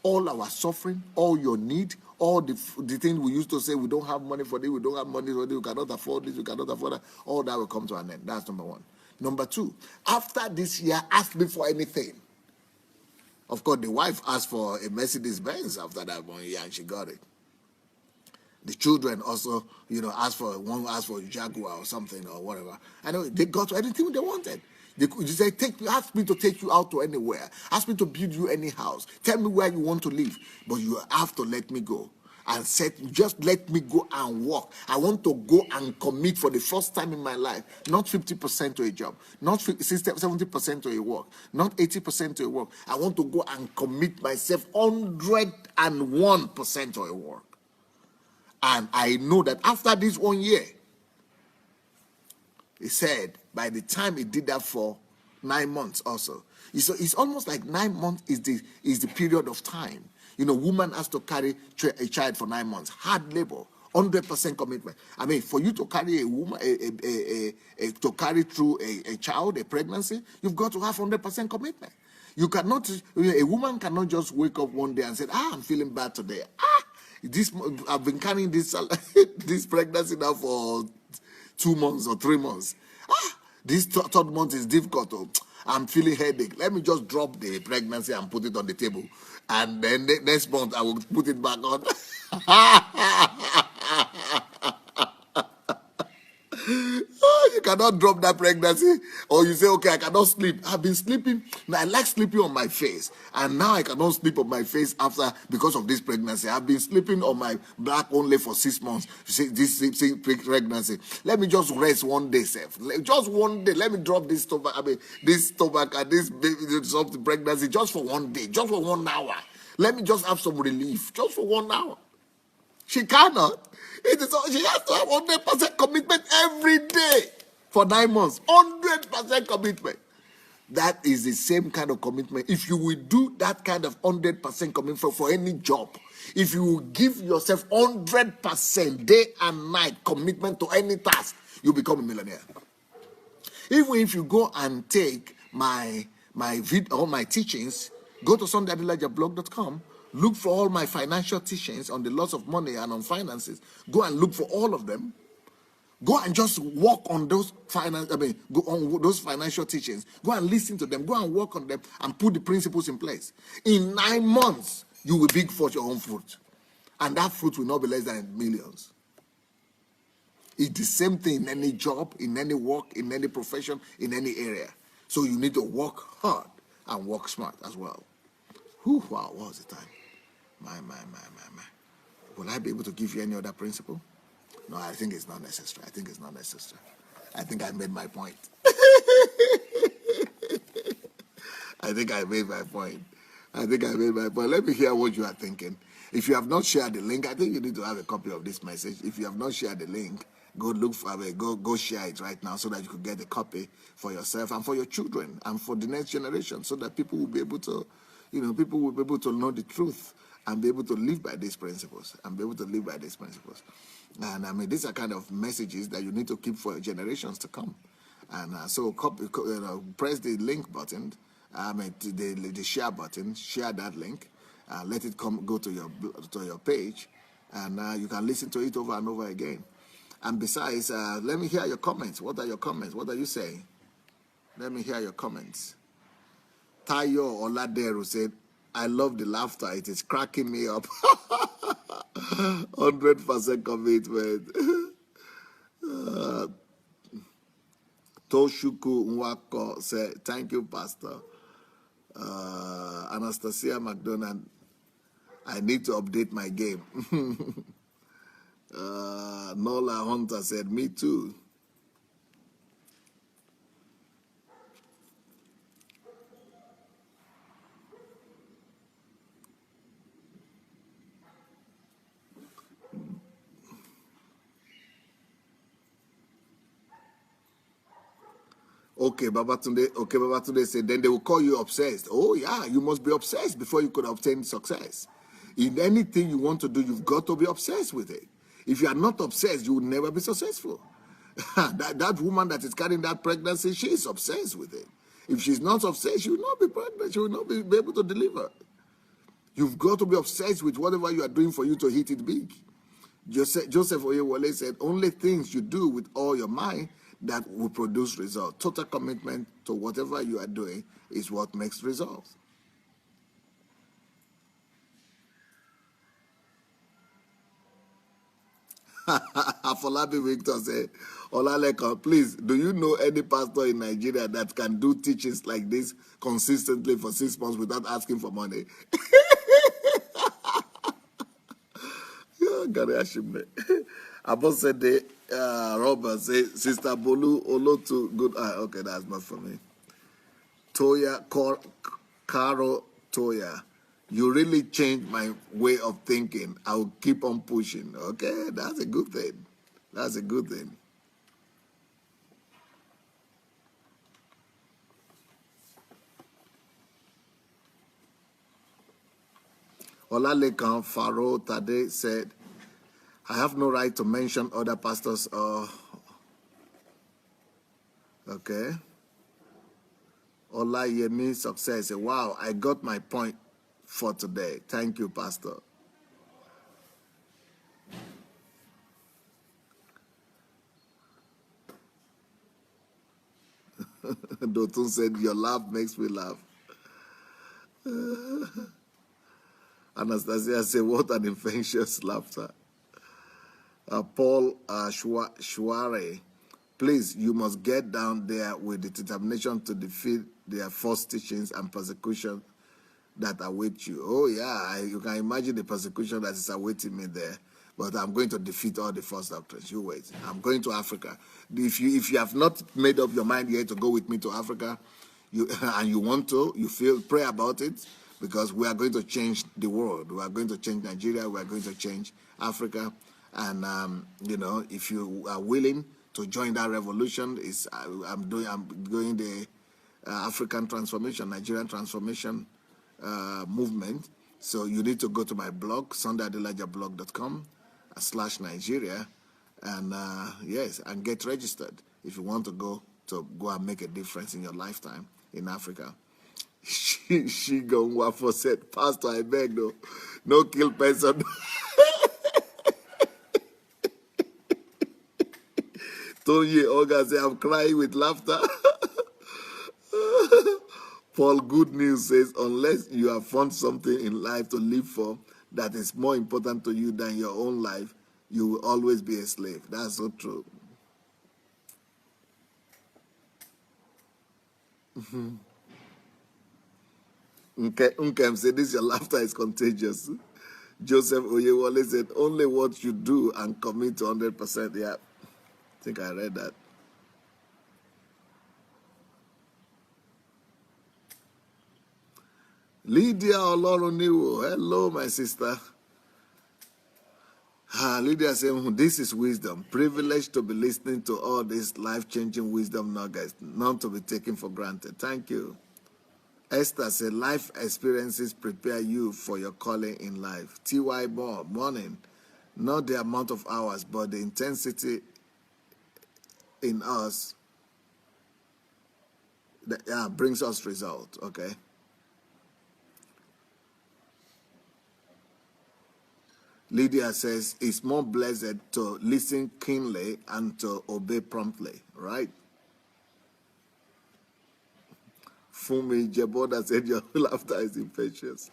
all our suffering, all your need, all the things we used to say, we don't have money for this, we don't have money for this, we cannot afford this, we cannot afford that, all that will come to an end. That's number one. Number two, after this year, ask me for anything. Of course, the wife asked for a Mercedes-Benz after that 1 year, and she got it. The children also, asked for a Jaguar or something or whatever. And they got anything they wanted. They say, ask me to take you out to anywhere. Ask me to build you any house. Tell me where you want to live. But you have to let me go. And said, just let me go and work. I want to go and commit for the first time in my life. Not 50% to a job. Not 70% to a work. Not 80% to a work. I want to go and commit myself 101% to a work. And I know that after this 1 year, he said, by the time he did that for 9 months also, it's almost like 9 months is the period of time. Woman has to carry a child for 9 months. Hard labor, 100% commitment. For you to carry a woman, to carry through a child, a pregnancy, you've got to have 100% commitment. You cannot, a woman cannot just wake up one day and say, I'm feeling bad today. I've been carrying this this pregnancy now for 2 months or 3 months. This third month is difficult. I'm feeling headache. Let me just drop the pregnancy and put it on the table. And then next month, I will put it back on. You cannot drop that pregnancy. Or you say, okay, I cannot sleep. I've been sleeping. I like sleeping on my face. And now I cannot sleep on my face because of this pregnancy. I've been sleeping on my back only for 6 months. This pregnancy. Let me just rest one day, Seth. Just one day. Let me drop this stomach. This stomach and this pregnancy just for one day. Just for 1 hour. Let me just have some relief, just for 1 hour. She cannot. She has to have 100% commitment every day for 9 months. 100% commitment. That is the same kind of commitment. If you will do that kind of 100% commitment for any job, if you will give yourself 100% day and night commitment to any task, you become a millionaire. Even if you go and take my video, all my teachings, go to SundayAdelajablog.com, look for all my financial teachings on the loss of money and on finances. Go and look for all of them. Go and just work on those go on those financial teachings. Go and listen to them. Go and work on them and put the principles in place. In 9 months, you will bring forth your own fruit. And that fruit will not be less than millions. It's the same thing in any job, in any work, in any profession, in any area. So you need to work hard and work smart as well. Whew, wow, what was the time? My. Will I be able to give you any other principle? No, I think it's not necessary. I think it's not necessary. I think I made my point. I think I made my point. Let me hear what you are thinking. If you have not shared the link, I think you need to have a copy of this message. If you have not shared the link, go look for it. Go share it right now so that you could get a copy for yourself and for your children and for the next generation, so that people will be able to, people will be able to know the truth and be able to live by these principles And I mean, these are kind of messages that you need to keep for generations to come. And so press the link button, the share button, share that link, let it go to your page, and you can listen to it over and over again. And besides, let me hear your comments. What are your comments? What are you saying? Let me hear your comments. Tayo Oladeru said, I love the laughter. It is cracking me up. 100% commitment. Toshuku Nwako said, thank you, Pastor. Anastasia McDonald, I need to update my game. Nola Hunter said, me too. Okay, Babatunde said, then they will call you obsessed. Oh, yeah, you must be obsessed before you could obtain success. In anything you want to do, you've got to be obsessed with it. If you are not obsessed, you will never be successful. that woman that is carrying that pregnancy, she is obsessed with it. If she's not obsessed, she will not be pregnant. She will not be able to deliver. You've got to be obsessed with whatever you are doing for you to hit it big. Joseph Oyewole said, only things you do with all your mind that will produce results. Total commitment to whatever you are doing is what makes results. Afolabi Victor said, Olaleka, please, do you know any pastor in Nigeria that can do teachings like this consistently for 6 months without asking for money? Abo said, Robert said, Sister Bolu Olotu, good. Okay, that's not for me. Toya, Caro Toya, you really changed my way of thinking. I'll keep on pushing. Okay, that's a good thing. That's a good thing. Olalekan Faro Tade said, I have no right to mention other pastors. Okay. Olayemi Success said, wow, I got my point for today. Thank you, Pastor. Dotun said, your laugh makes me laugh. Anastasia said, what an infectious laughter. Paul Schware, please, you must get down there with the determination to defeat their false teachings and persecution that await you. Oh, yeah, you can imagine the persecution that is awaiting me there. But I'm going to defeat all the false doctrines. You wait. I'm going to Africa. If you have not made up your mind yet to go with me to Africa, and you want to, pray about it. because we are going to change the world. We are going to change Nigeria. We are going to change Africa. And, if you are willing to join that revolution, I'm doing the African transformation, Nigerian transformation movement. So you need to go to my blog, sundayadelajablog.com/Nigeria, and and get registered if you want to go and make a difference in your lifetime in Africa. She gone waffle said, Pastor, I beg no kill person. Tony Oga say, I'm crying with laughter. Paul Good News says, unless you have found something in life to live for that is more important to you than your own life, you will always be a slave. That's so true. Unkem said, this your laughter is contagious. Joseph Oyewole said, only what you do and commit to 100%. Yeah, I think I read that. Lydia Oloruniwo, hello, my sister. Lydia said, this is wisdom. Privileged to be listening to all these life-changing wisdom nuggets, not to be taken for granted. Thank you. Esther said, life experiences prepare you for your calling in life. T.Y. Moore, morning. Not the amount of hours, but the intensity in us that brings us results, okay? Lydia says, it's more blessed to listen keenly and to obey promptly, right? Fumi Jeboda said, your laughter is infectious.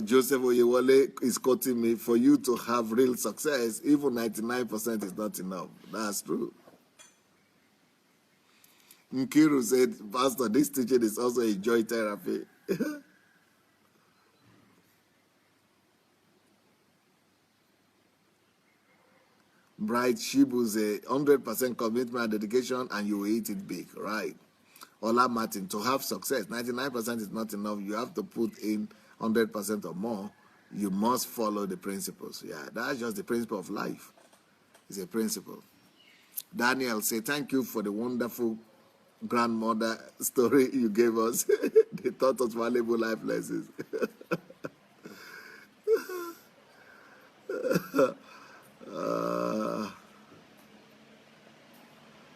Joseph Oyewole is quoting me, for you to have real success, even 99% is not enough. That's true. Nkiru said, Pastor, this teaching is also a joy therapy. Bright Shibu say 100% commitment and dedication, and you will eat it big, right? Ola Martin, to have success, 99% is not enough. You have to put in 100% or more. You must follow the principles. Yeah, that's just the principle of life. It's a principle. Daniel say, thank you for the wonderful grandmother story you gave us. They taught us valuable life lessons.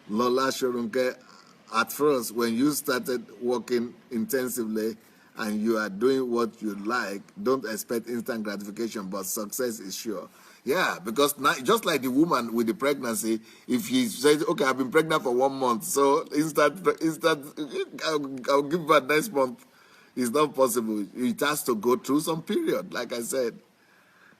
Lola Shorunke, at first, when you started working intensively and you are doing what you like, don't expect instant gratification, but success is sure. Yeah, because now, just like the woman with the pregnancy, if he says, okay, I've been pregnant for 1 month, so instant, I'll give birth next month. It's not possible. It has to go through some period, like I said.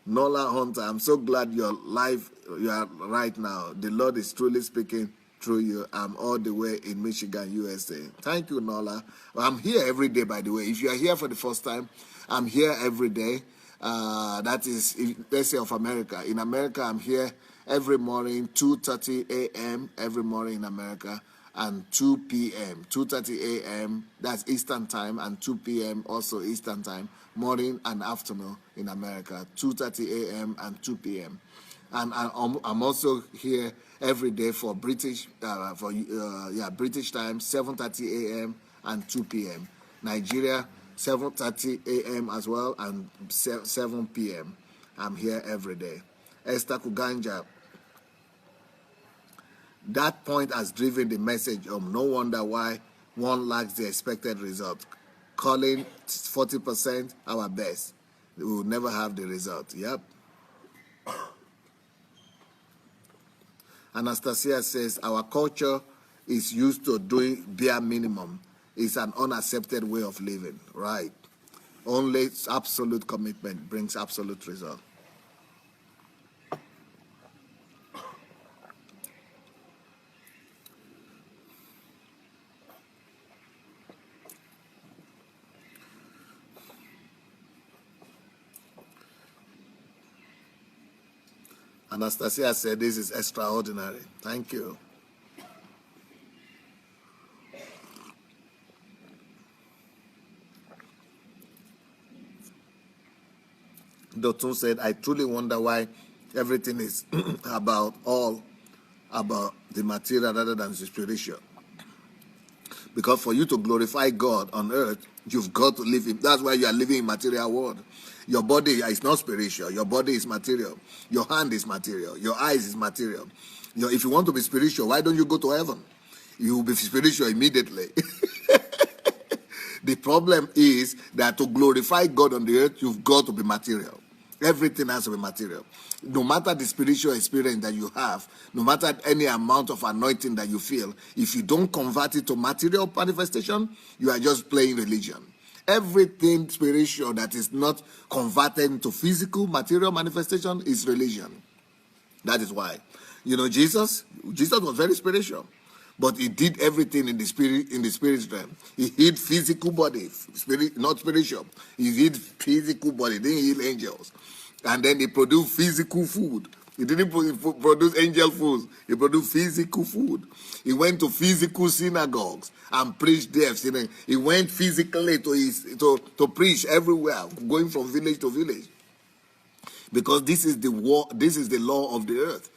Nola Hunter, I'm so glad you're live. You are right now. The Lord is truly speaking through you. I'm all the way in Michigan, USA. Thank you, Nola. I'm here every day, by the way. If you are here for the first time, I'm here every day. That is, let's say, of America. In America, I'm here every morning, 2:30 a.m. every morning in America, and 2 p.m. 2:30 a.m. that's Eastern time, and 2 p.m. also Eastern time, morning and afternoon in America, 2:30 a.m. and 2 p.m. And I'm also here every day for British British time, 7:30 a.m. and 2 p.m. Nigeria, 7:30 a.m. as well, and 7 p.m. I'm here every day. Esther Kuganja, that point has driven the message home. No wonder why one lacks the expected result. Calling 40% our best. We will never have the result. Yep. Anastasia says, our culture is used to doing bare minimum. It's an unaccepted way of living. Right. Only absolute commitment brings absolute result. Anastasia said, this is extraordinary. Thank you. Dotun said, I truly wonder why everything is all about the material rather than the spiritual. Because for you to glorify God on earth, you've got to live in. That's why you are living in material world. Your body is not spiritual. Your body is material. Your hand is material. Your eyes is material. If you want to be spiritual, why don't you go to heaven? You will be spiritual immediately. The problem is that to glorify God on the earth, you've got to be material. Everything has to be material. No matter the spiritual experience that you have, no matter any amount of anointing that you feel, if you don't convert it to material manifestation, you are just playing religion. Everything spiritual that is not converted into physical material manifestation is religion. That is why. Jesus was very spiritual. But he did everything in the spirit realm. He healed physical body, not spiritual. He healed physical body, he didn't heal angels. And then he produced physical food. He didn't produce angel food. He produced physical food. He went to physical synagogues and preached there. He went physically to preach everywhere, going from village to village. Because this is the law of the earth.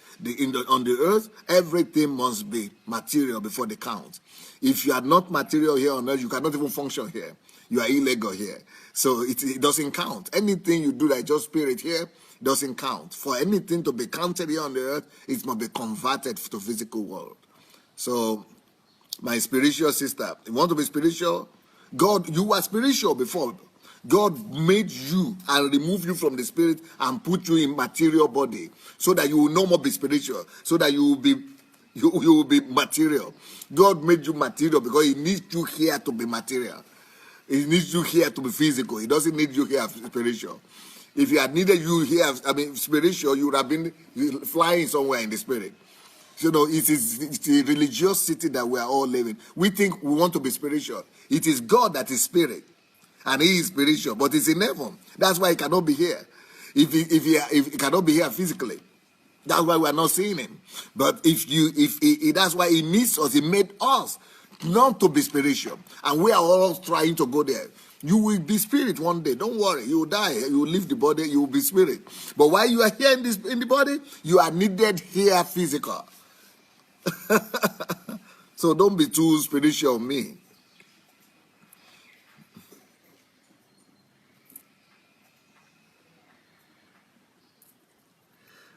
On the earth, everything must be material before the count. If you are not material here on earth, you cannot even function here. You are illegal here. So it doesn't count. Anything you do that is just spirit here doesn't count. For anything to be counted here on the earth, it must be converted to physical world. So, my spiritual sister, you want to be spiritual? God, you were spiritual before. God made you and removed you from the spirit and put you in material body so that you will no more be spiritual, so that you will be material. God made you material because he needs you here to be material. He needs you here to be physical. He doesn't need you here spiritual. If he had needed you here, spiritual, you would have been flying somewhere in the spirit. It's a religiosity that we are all living. We think we want to be spiritual. It is God that is spirit. And he is spiritual, but he's in heaven. That's why he cannot be here. If he cannot be here physically, that's why we are not seeing him. But that's why he needs us. He made us not to be spiritual, and we are all trying to go there. You will be spirit one day. Don't worry. You will die. You will leave the body. You will be spirit. But while you are here in the body, you are needed here physical. So don't be too spiritual, me.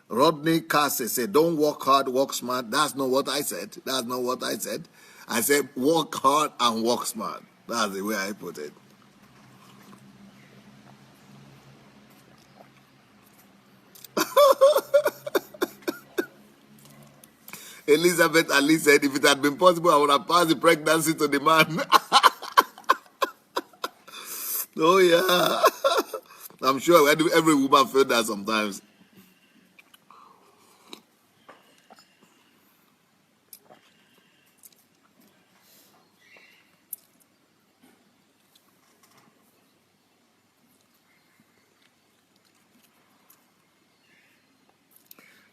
Rodney Cassey said, don't work hard, work smart. That's not what I said. I said, work hard and work smart. That's the way I put it. Elizabeth Ali said, if it had been possible, I would have passed the pregnancy to the man. Oh, yeah. I'm sure every woman felt that sometimes.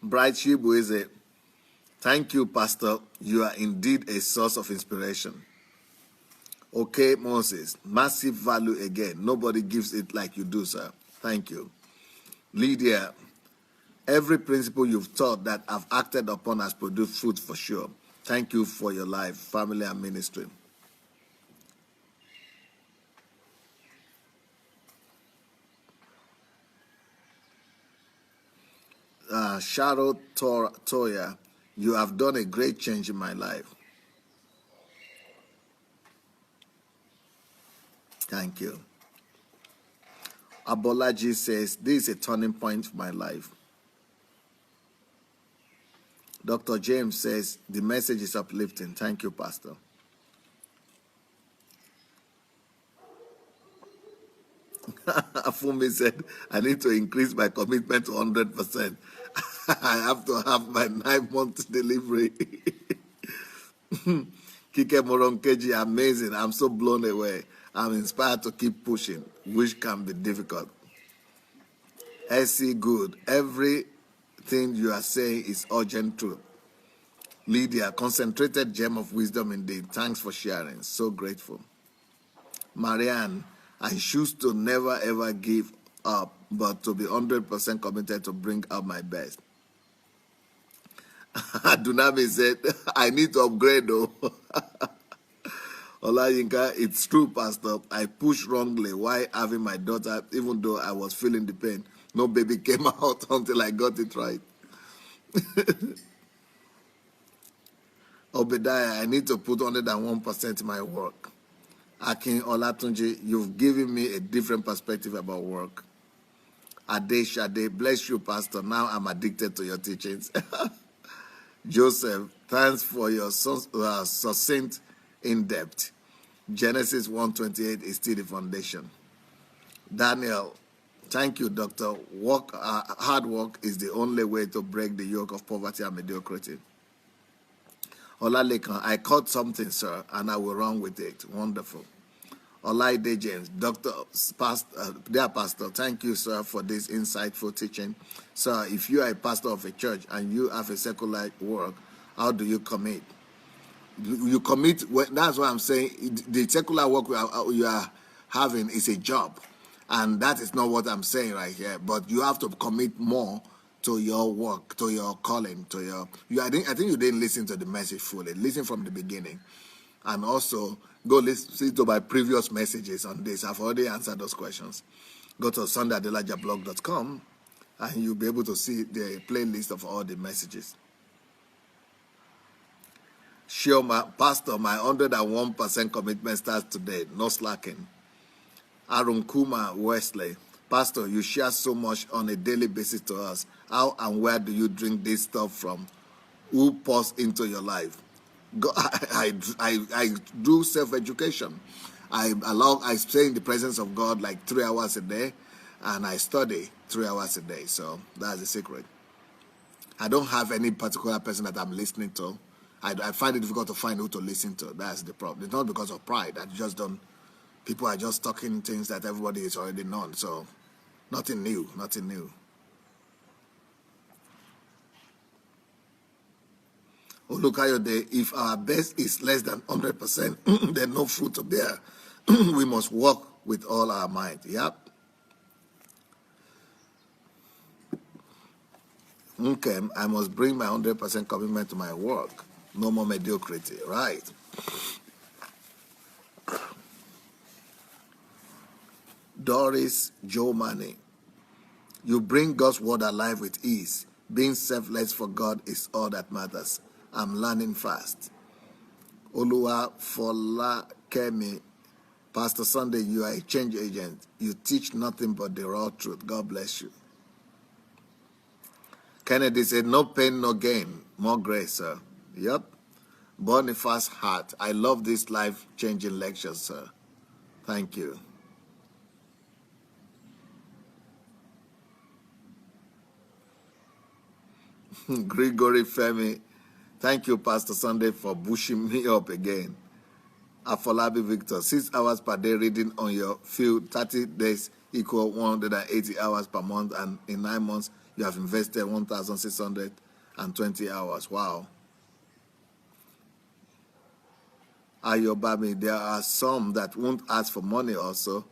Bright Shibueze, thank you, Pastor. You are indeed a source of inspiration. Okay, Moses, massive value again. Nobody gives it like you do, sir. Thank you. Lydia, every principle you've taught that I've acted upon has produced fruit for sure. Thank you for your life, family, and ministry. Sharo Toya, you have done a great change in my life. Thank you. Adelaja says, this is a turning point for my life. Dr. James says, the message is uplifting. Thank you, Pastor. Afumi said, I need to increase my commitment to 100%. I have to have my 9-month delivery. Kike Moronkeji, amazing. I'm so blown away. I'm inspired to keep pushing, which can be difficult. SC, good. Everything you are saying is urgent truth. Lydia, concentrated gem of wisdom indeed. Thanks for sharing. So grateful. Marianne, I choose to never ever give up, but to be 100% committed to bring out my best. Dunami said, I need to upgrade though. Olayinka, it's true, Pastor. I pushed wrongly while having my daughter, even though I was feeling the pain. No baby came out until I got it right. Obadiah, I need to put 101% in my work. Akin Olatunji, you've given me a different perspective about work. Ade, bless you, Pastor. Now I'm addicted to your teachings. Joseph, thanks for your succinct in-depth. Genesis 1:28 is still the foundation. Daniel, thank you, Doctor. Hard work is the only way to break the yoke of poverty and mediocrity. Olalekan, I caught something, sir, and I will run with it. Wonderful. Olaide James, dear Pastor, thank you, sir, for this insightful teaching. Sir, if you are a pastor of a church and you have a secular work, how do you commit? You commit, that's what I'm saying. The secular work you are having is a job. And that is not what I'm saying right here. But you have to commit more to your work, to your calling, to your... I think you didn't listen to the message fully. Listen from the beginning. And also, go listen to my previous messages on this. I've already answered those questions. Go to SundayAdelajablog.com and you'll be able to see the playlist of all the messages. Sure, Pastor, my 101% commitment starts today. No slacking. Aaron Kuma Wesley, Pastor, you share so much on a daily basis to us. How and where do you drink this stuff from? Who pours into your life? I do self-education. I stay in the presence of God like 3 hours a day, and I study 3 hours a day. So that's the secret. I don't have any particular person that I'm listening to. I find it difficult to find who to listen to. That's the problem. It's not because of pride. I just don't. People are just talking things that everybody is already known. So nothing new. Olukayode, if our best is less than 100%, then no fruit to bear. We must work with all our might. Yep. Okay, I must bring my 100% commitment to my work. No more mediocrity. Right. Doris Joe Money. You bring God's word alive with ease. Being selfless for God is all that matters. I'm learning fast. Oluwa Folakemi, Pastor Sandey, you are a change agent. You teach nothing but the raw truth. God bless you. Kennedy said, no pain, no gain. More grace, sir. Yep. Boniface Hart, I love this life-changing lecture, sir. Thank you. Gregory Femi, thank you, Pastor Sunday, for bushing me up again. Afolabi Victor, 6 hours per day reading on your field, 30 days equal 180 hours per month, and in 9 months, you have invested 1,620 hours. Wow. Ayobami, there are some that won't ask for money also.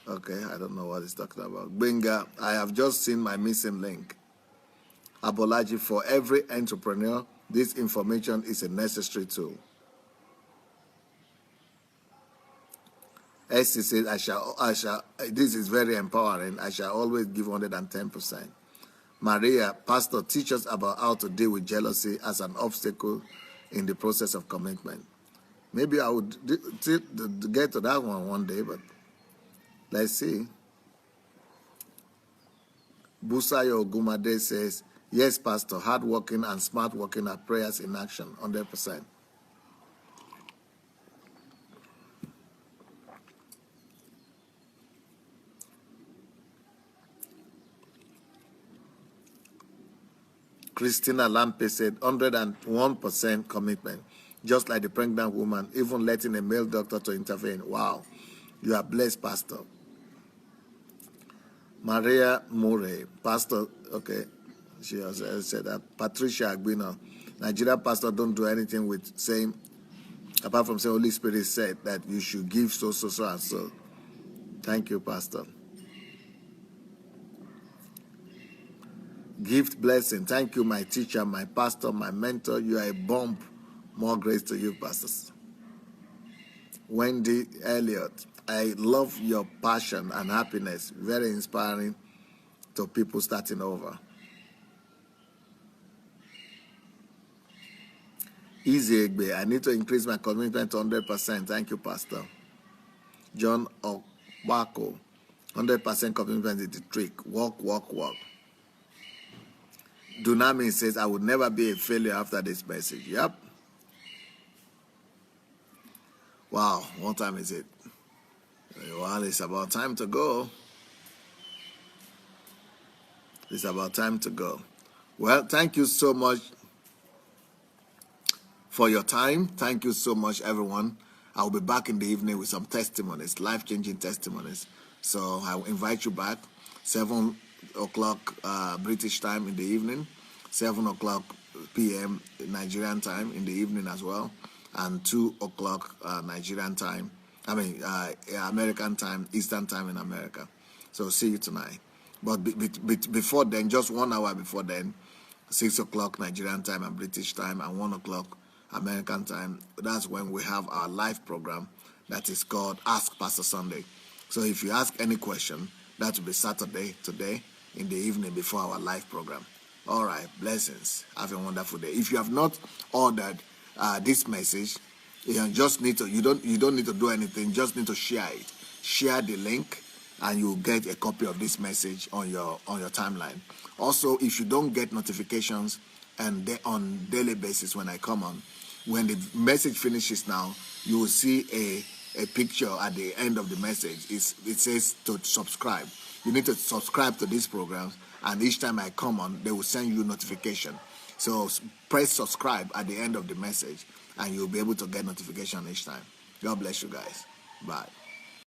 Okay, I don't know what he's talking about. Benga, I have just seen my missing link. Adelaja, for every entrepreneur, this information is a necessary tool. Essie says, I shall, this is very empowering. I shall always give 110%. Maria, Pastor, teach us about how to deal with jealousy as an obstacle in the process of commitment. Maybe I would get to that one day, but let's see. Busayo Gumade says, yes, Pastor, hard working and smart working are prayers in action, 100%. Christina Lampe said 101% commitment, just like the pregnant woman, even letting a male doctor to intervene. Wow, you are blessed, Pastor. Maria Murray, Pastor, okay, she also said that. Patricia Agbino, Nigerian pastor don't do anything with saying, apart from saying Holy Spirit said that you should give so, and so. Thank you, Pastor. Gift blessing. Thank you, my teacher, my pastor, my mentor. You are a bomb. More grace to you, pastors. Wendy Elliott. I love your passion and happiness. Very inspiring to people starting over. Easy Egbe. I need to increase my commitment to 100%. Thank you, Pastor. John Obako. 100% commitment is the trick. Walk, walk, walk. Dunami says, I would never be a failure after this message. Yep. Wow, what time is it? Well, it's about time to go. It's about time to go. Well, thank you so much for your time. Thank you so much, everyone. I'll be back in the evening with some testimonies, life-changing testimonies. So I'll invite you back, 7 o'clock British time in the evening, 7 o'clock p.m. Nigerian time in the evening as well, and 2 o'clock Nigerian time, American time, Eastern time in America. So see you tonight. But before then, just 1 hour before then, 6 o'clock Nigerian time and British time, and 1 o'clock American time, that's when we have our live program that is called Ask Pastor Sunday. So if you ask any question, that will be Saturday, today, in the evening before our live program. All right, blessings. Have a wonderful day. If you have not ordered this message, you just need to, you don't need to do anything, just need to share it. Share the link and you'll get a copy of this message on your timeline. Also, if you don't get notifications and on daily basis when I come on, when the message finishes now, you will see a picture at the end of the message. It says to subscribe. You need to subscribe to these programs, and each time I come on, they will send you notification. So press subscribe at the end of the message, and you'll be able to get notification each time. God bless you guys. Bye.